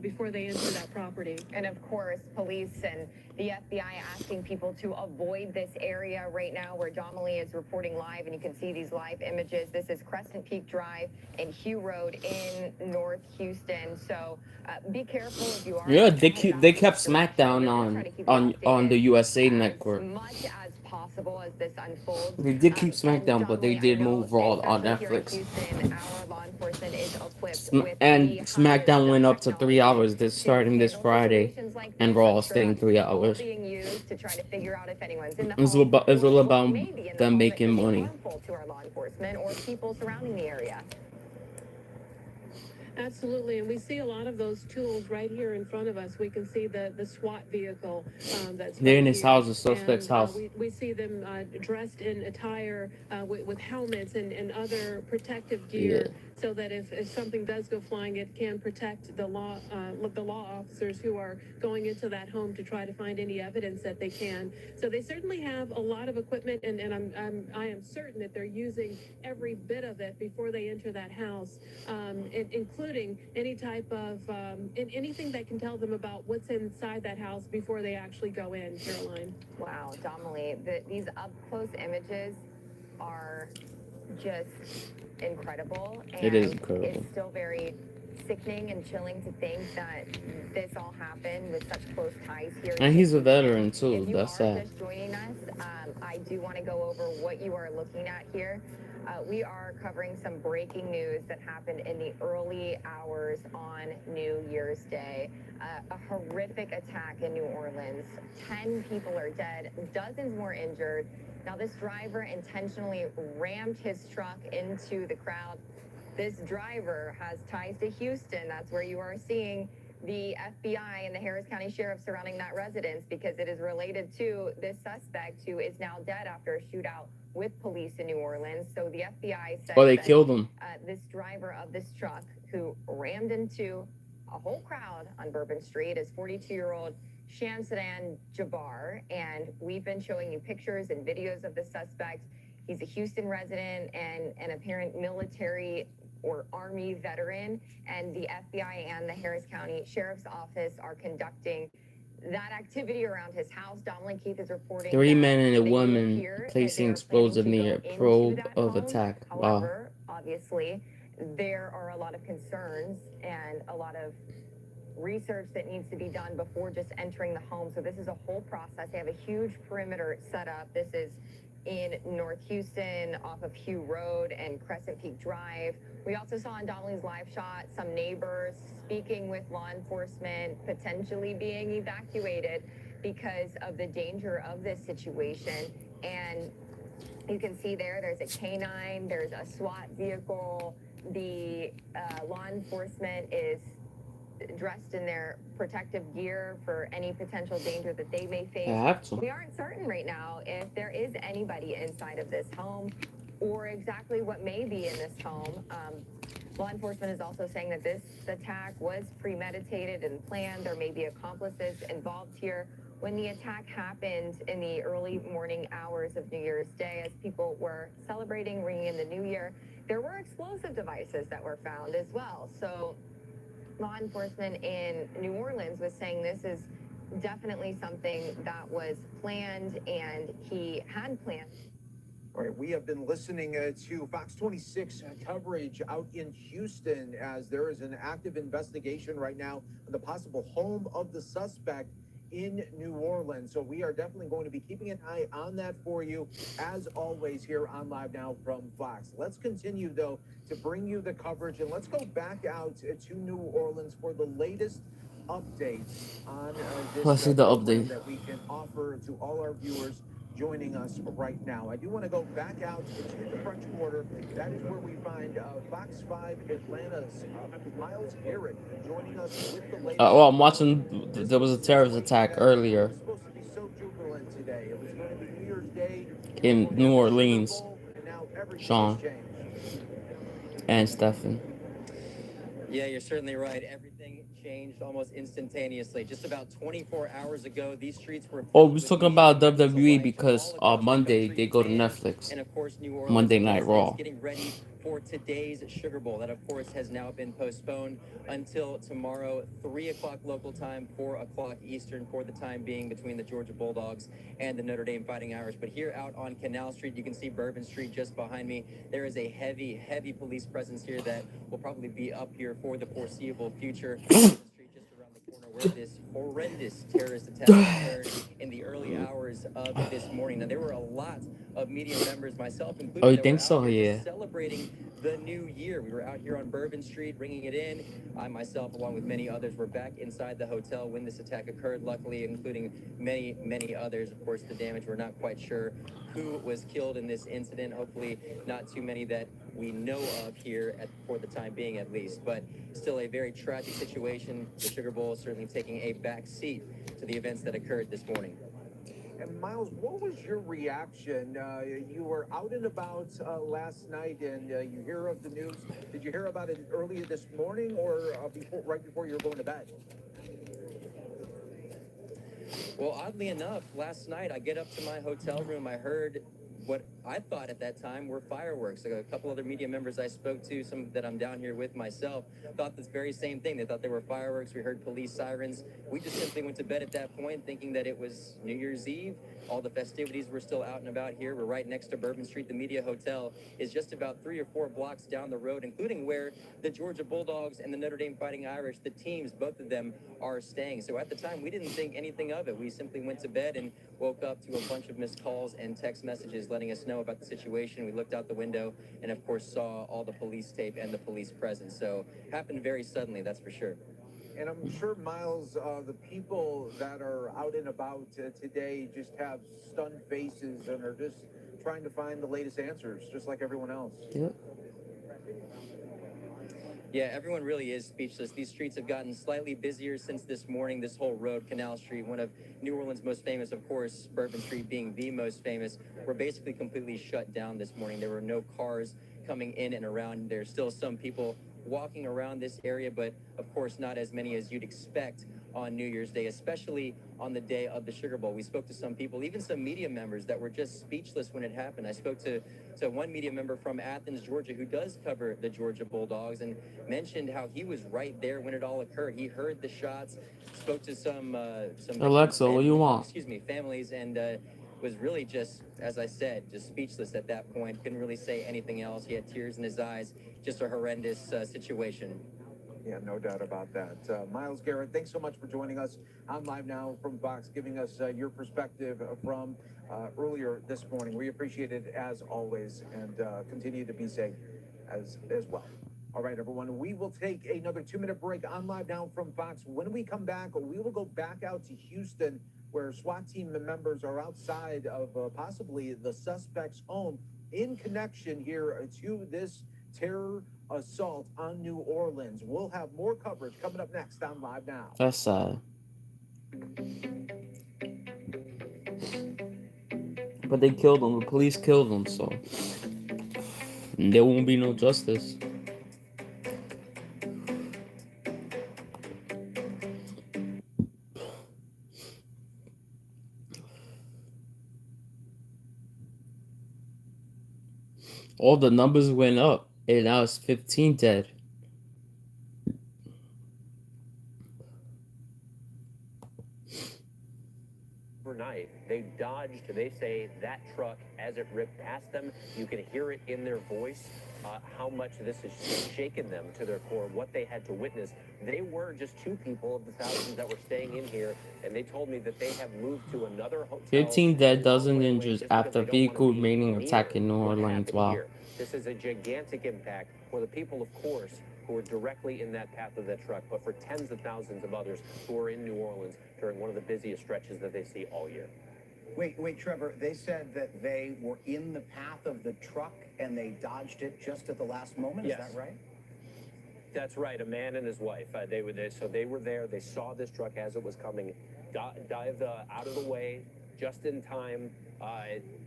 before they enter that property. And of course, police and the FBI asking people to avoid this area right now where Donnelly is reporting live, and you can see these live images. This is Crescent Peak Drive and Hugh Road in North Houston. So be careful if you are. Yeah, they kept SmackDown on the USA As network. much as possible as this unfolds. They did keep And SmackDown, but they Donnelly, I did know, move Raw on especially here in Netflix. Houston, our law enforcement is equipped with And the highest SmackDown went up to 3 technology hours this to starting this handle Friday, situations like and this. Raw I'm is sure staying 3 all hours. being used to try to figure out if anyone's in the It's all home about it's or all who about may be in the them home that making could be money. harmful to our law enforcement or people surrounding the area. Absolutely, and we see a lot of those tools right here in front of us. We can see the SWAT vehicle that's They're right in his here. house, the suspect's And house. we see them dressed in attire with helmets and other protective Yeah. gear, so that if something does go flying, it can protect the law officers who are going into that home to try to find any evidence that they can. So they certainly have a lot of equipment, and I am certain that they're using every bit of it before they enter that house, including any type of anything that can tell them about what's inside that house before they actually go in, Caroline. Wow, Donnelly, these up-close images are just incredible, It and is incredible. it's still very sickening and chilling to think that this all happened with such close ties here. And he's a veteran If too. you That's are sad. just joining us, I do want to go over what you are looking at here. We are covering some breaking news that happened in the early hours on New Year's Day. A horrific attack in New Orleans. 10 people are dead, dozens more injured. Now, this driver intentionally rammed his truck into the crowd. This driver has ties to Houston. That's where you are seeing the FBI and the Harris County Sheriff surrounding that residence, because it is related to this suspect who is now dead after a shootout with police in New Orleans. So the FBI says Oh, they killed him. This driver of this truck who rammed into a whole crowd on Bourbon Street is 42-year-old Shamsuddin Jabbar, and we've been showing you pictures and videos of the suspect. He's a Houston resident and an apparent military or Army veteran, and the FBI and the Harris County Sheriff's Office are conducting that activity around his house. Donnelly Keith is reporting 3 that men and a they woman moved here, placing they are planning explosive to near go into probe that of home. attack. Wow. However, obviously, there are a lot of concerns and a lot of research that needs to be done before just entering the home. So this is a whole process. They have a huge perimeter set up. This is in North Houston off of Hugh Road and Crescent Peak Drive. We also saw on Donnelly's live shot some neighbors speaking with law enforcement, potentially being evacuated because of the danger of this situation. And you can see there's a canine, there's a SWAT vehicle. The law enforcement is dressed in their protective gear for any potential danger that they may face. I have to. We aren't certain right now if there is anybody inside of this home or exactly what may be in this home. Law enforcement is also saying that this attack was premeditated and planned. There may be accomplices involved here. When the attack happened in the early morning hours of New Year's Day, as people were celebrating, ringing in the new year, there were explosive devices that were found as well. So law enforcement in New Orleans was saying this is definitely something that was planned, and he had planned. All right, we have been listening to Fox 26 coverage out in Houston as there is an active investigation right now on the possible home of the suspect in New Orleans. So we are definitely going to be keeping an eye on that for you, as always, here on Live Now from Fox. Let's continue, though, to bring you the coverage, and let's go back out to New Orleans for the latest updates on this Let's see the program update. that we can offer to all our viewers joining us right now. I do want to go back out to the French Quarter. That is where we find Fox 5 Atlanta's Miles Garrett joining us with the latest. Well, I'm watching. There was a terrorist attack earlier It was supposed to be so jubilant today. It was going to be New Year's Day in New Orleans. and now everything has Sean. changed. and Stefan. Yeah, you're certainly right. Everything changed almost instantaneously. Just about 24 hours ago, these streets were Oh, filled we was with talking media about members WWE alike from because all across the Monday country, they go to fans, Netflix. and of course, New Orleans Monday Night residents Raw. getting ready for today's Sugar Bowl. That, of course, has now been postponed until tomorrow, 3 o'clock local time, 4 o'clock Eastern, for the time being, between the Georgia Bulldogs and the Notre Dame Fighting Irish. But here out on Canal Street, you can see Bourbon Street just behind me. There is a heavy, heavy police presence here that will probably be up here for the foreseeable future. Bourbon Street just around the corner where this horrendous terrorist attack occurred in the early hours of this morning. Now, there were a lot of media members, myself Oh, included, you that were think out so? here Yeah. just celebrating the new year. We were out here on Bourbon Street ringing it in. I myself, along with many others, were back inside the hotel when this attack occurred, luckily, including many, many others. Of course, the damage, we're not quite sure who was killed in this incident. Hopefully not too many that we know of here for the time being, at least. But still a very tragic situation. The Sugar Bowl is certainly taking a back seat to the events that occurred this morning. And Miles, what was your reaction? You were out and about last night, and you hear of the news. Did you hear about it earlier this morning, or right before you were going to bed? Well, oddly enough, last night I get up to my hotel room. I heard what I thought at that time were fireworks. A couple other media members I spoke to, some that I'm down here with myself, thought this very same thing. They thought they were fireworks. We heard police sirens. We just simply went to bed at that point thinking that it was New Year's Eve. All the festivities were still out and about here. We're right next to Bourbon Street. The Media Hotel is just about 3 or 4 blocks down the road, including where the Georgia Bulldogs and the Notre Dame Fighting Irish, the teams, both of them, are staying. So at the time, we didn't think anything of it. We simply went to bed and woke up to a bunch of missed calls and text messages letting us know about the situation. We looked out the window and, of course, saw all the police tape and the police presence. So happened very suddenly, that's for sure. And I'm sure, Miles, the people that are out and about today just have stunned faces and are just trying to find the latest answers, just like everyone else. Yep. Yeah, everyone really is speechless. These streets have gotten slightly busier since this morning. This whole road, Canal Street, one of New Orleans' most famous, of course, Bourbon Street being the most famous, were basically completely shut down this morning. There were no cars coming in and around. There's still some people walking around this area, but of course not as many as you'd expect on New Year's Day, especially on the day of the Sugar Bowl. We spoke to some people, even some media members, that were just speechless when it happened. I spoke to one media member from Athens, Georgia, who does cover the Georgia Bulldogs, and mentioned how he was right there when it all occurred. He heard the shots, spoke to some Alexa, what do you want? families, and was really just, as I said, just speechless at that point. Couldn't really say anything else. He had tears in his eyes. Just a horrendous situation. Yeah, no doubt about that. Miles Garrett, thanks so much for joining us on Live Now from Fox, giving us your perspective from earlier this morning. We appreciate it as always, and continue to be safe as well. All right, everyone, we will take another 2-minute break on Live Now from Fox. When we come back, we will go back out to Houston, where SWAT team members are outside of possibly the suspect's home in connection here to this terror assault on New Orleans. We'll have more coverage coming up next on Live Now. That's sad. But they killed him. The police killed him, so there won't be no justice. All the numbers went up, and now it's 15 dead. Overnight, they dodged, they say, that truck as it ripped past them. You can hear it in their voice, how much this has shaken them to their core, what they had to witness. They were just 2 people of the thousands that were staying in here, and they told me that they have moved to another hotel. 15 dead, dozens injured after vehicle remaining attacking New Orleans. Wow. This is a gigantic impact for the people, of course, who were directly in that path of that truck, but for tens of thousands of others who are in New Orleans during one of the busiest stretches that they see all year. Wait, Trevor, they said that they were in the path of the truck and they dodged it just at the last moment. Yes. Is that right? That's right, a man and his wife. They were there, they saw this truck as it was coming, dived out of the way just in time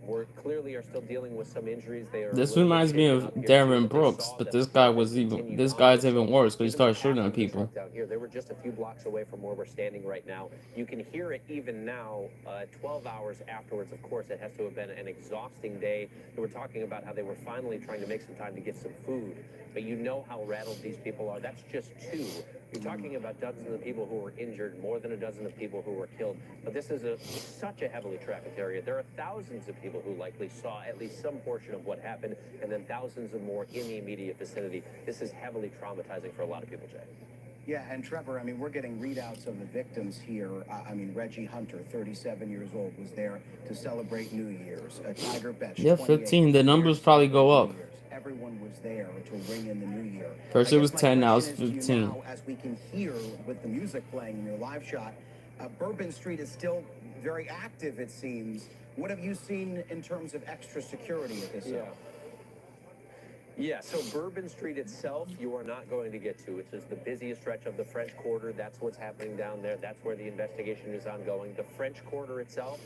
We're clearly are still dealing with some injuries. They are a This little bit reminds me shaken of up here too, Darren but they Brooks, saw but that the this guy flood had was even. continued This guy's onward. even So worse because he even the started shooting path at of the people. truck down here, they were just a few blocks away from where we're standing right now. You can hear it even now, 12 hours afterwards. Of course, it has to have been an exhausting day. They were talking about how they were finally trying to make some time to get some food. But you know how rattled these people are. That's just two. You're talking about dozens of people who were injured, more than a dozen of people who were killed. But this is such a heavily trafficked area. There are thousands of people who likely saw at least some portion of what happened, and then thousands of more in the immediate vicinity. This is heavily traumatizing for a lot of people, Jay. Yeah, and Trevor, I mean, we're getting readouts of the victims here. I mean, Reggie Hunter, 37 years old, was there to celebrate New Year's. Tiger Betch, Yeah, 28, 15. The was there to numbers probably celebrate go New up. Year's. Everyone was there to ring in the new year. First I it guess was my 10, now it's question is to you 15. now, as we can hear with the music playing in your live shot, Bourbon Street is still very active, it seems. What have you seen in terms of extra security at this hour? Yeah, so Bourbon Street itself, you are not going to get to. It's just the busiest stretch of the French Quarter. That's what's happening down there. That's where the investigation is ongoing. The French Quarter itself,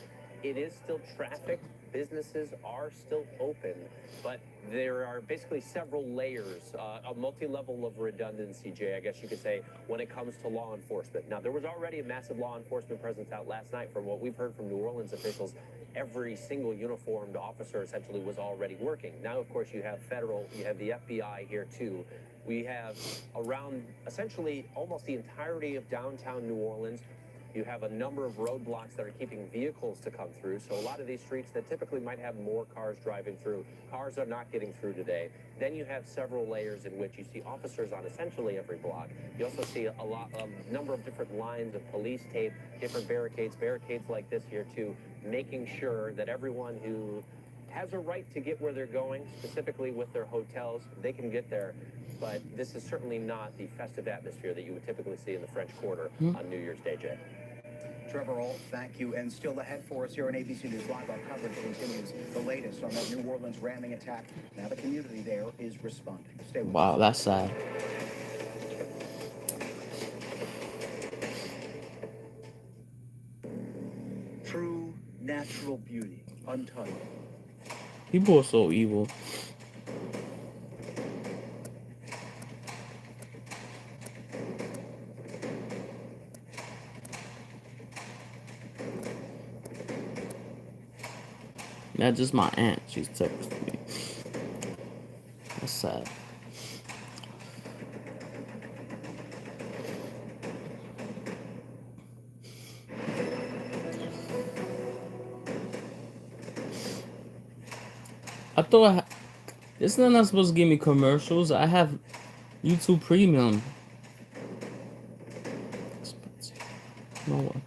it is still trafficked. Businesses are still open, but there are basically several layers, a multi-level of redundancy, Jay, I guess you could say, when it comes to law enforcement. Now, there was already a massive law enforcement presence out last night from what we've heard from New Orleans officials. Every single uniformed officer essentially was already working. Now, of course, you have federal, you have the FBI here too. We have around essentially almost the entirety of downtown New Orleans. You have a number of roadblocks that are keeping vehicles to come through. So a lot of these streets that typically might have more cars driving through, cars are not getting through today. Then you have several layers in which you see officers on essentially every block. You also see a number of different lines of police tape, different barricades like this here too, making sure that everyone who has a right to get where they're going, specifically with their hotels, they can get there. But this is certainly not the festive atmosphere that you would typically see in the French Quarter on New Year's Day, Jay. Trevor Ault, thank you. And still ahead for us here on ABC News Live, our coverage continues. The latest on that New Orleans ramming attack. Now the community there is responding. Stay with us. Wow, that's sad. True natural beauty, untouched. People are so evil. That's just my aunt. She's texting me. That's sad. I thought this is not supposed to give me commercials. I have YouTube Premium. No one.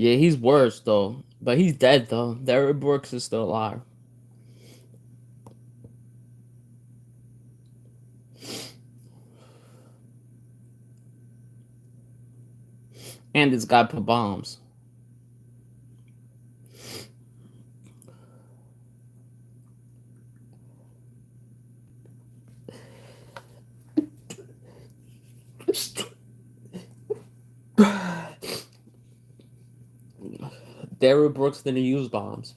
Yeah, he's worse though. But he's dead though. Derek Brooks is still alive. And this guy put bombs. Derek Brooks didn't use bombs.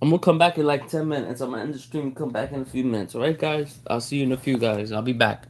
I'm gonna come back in like 10 minutes. I'm gonna end the stream and come back in a few minutes. Alright, guys? I'll see you in a few, guys. I'll be back.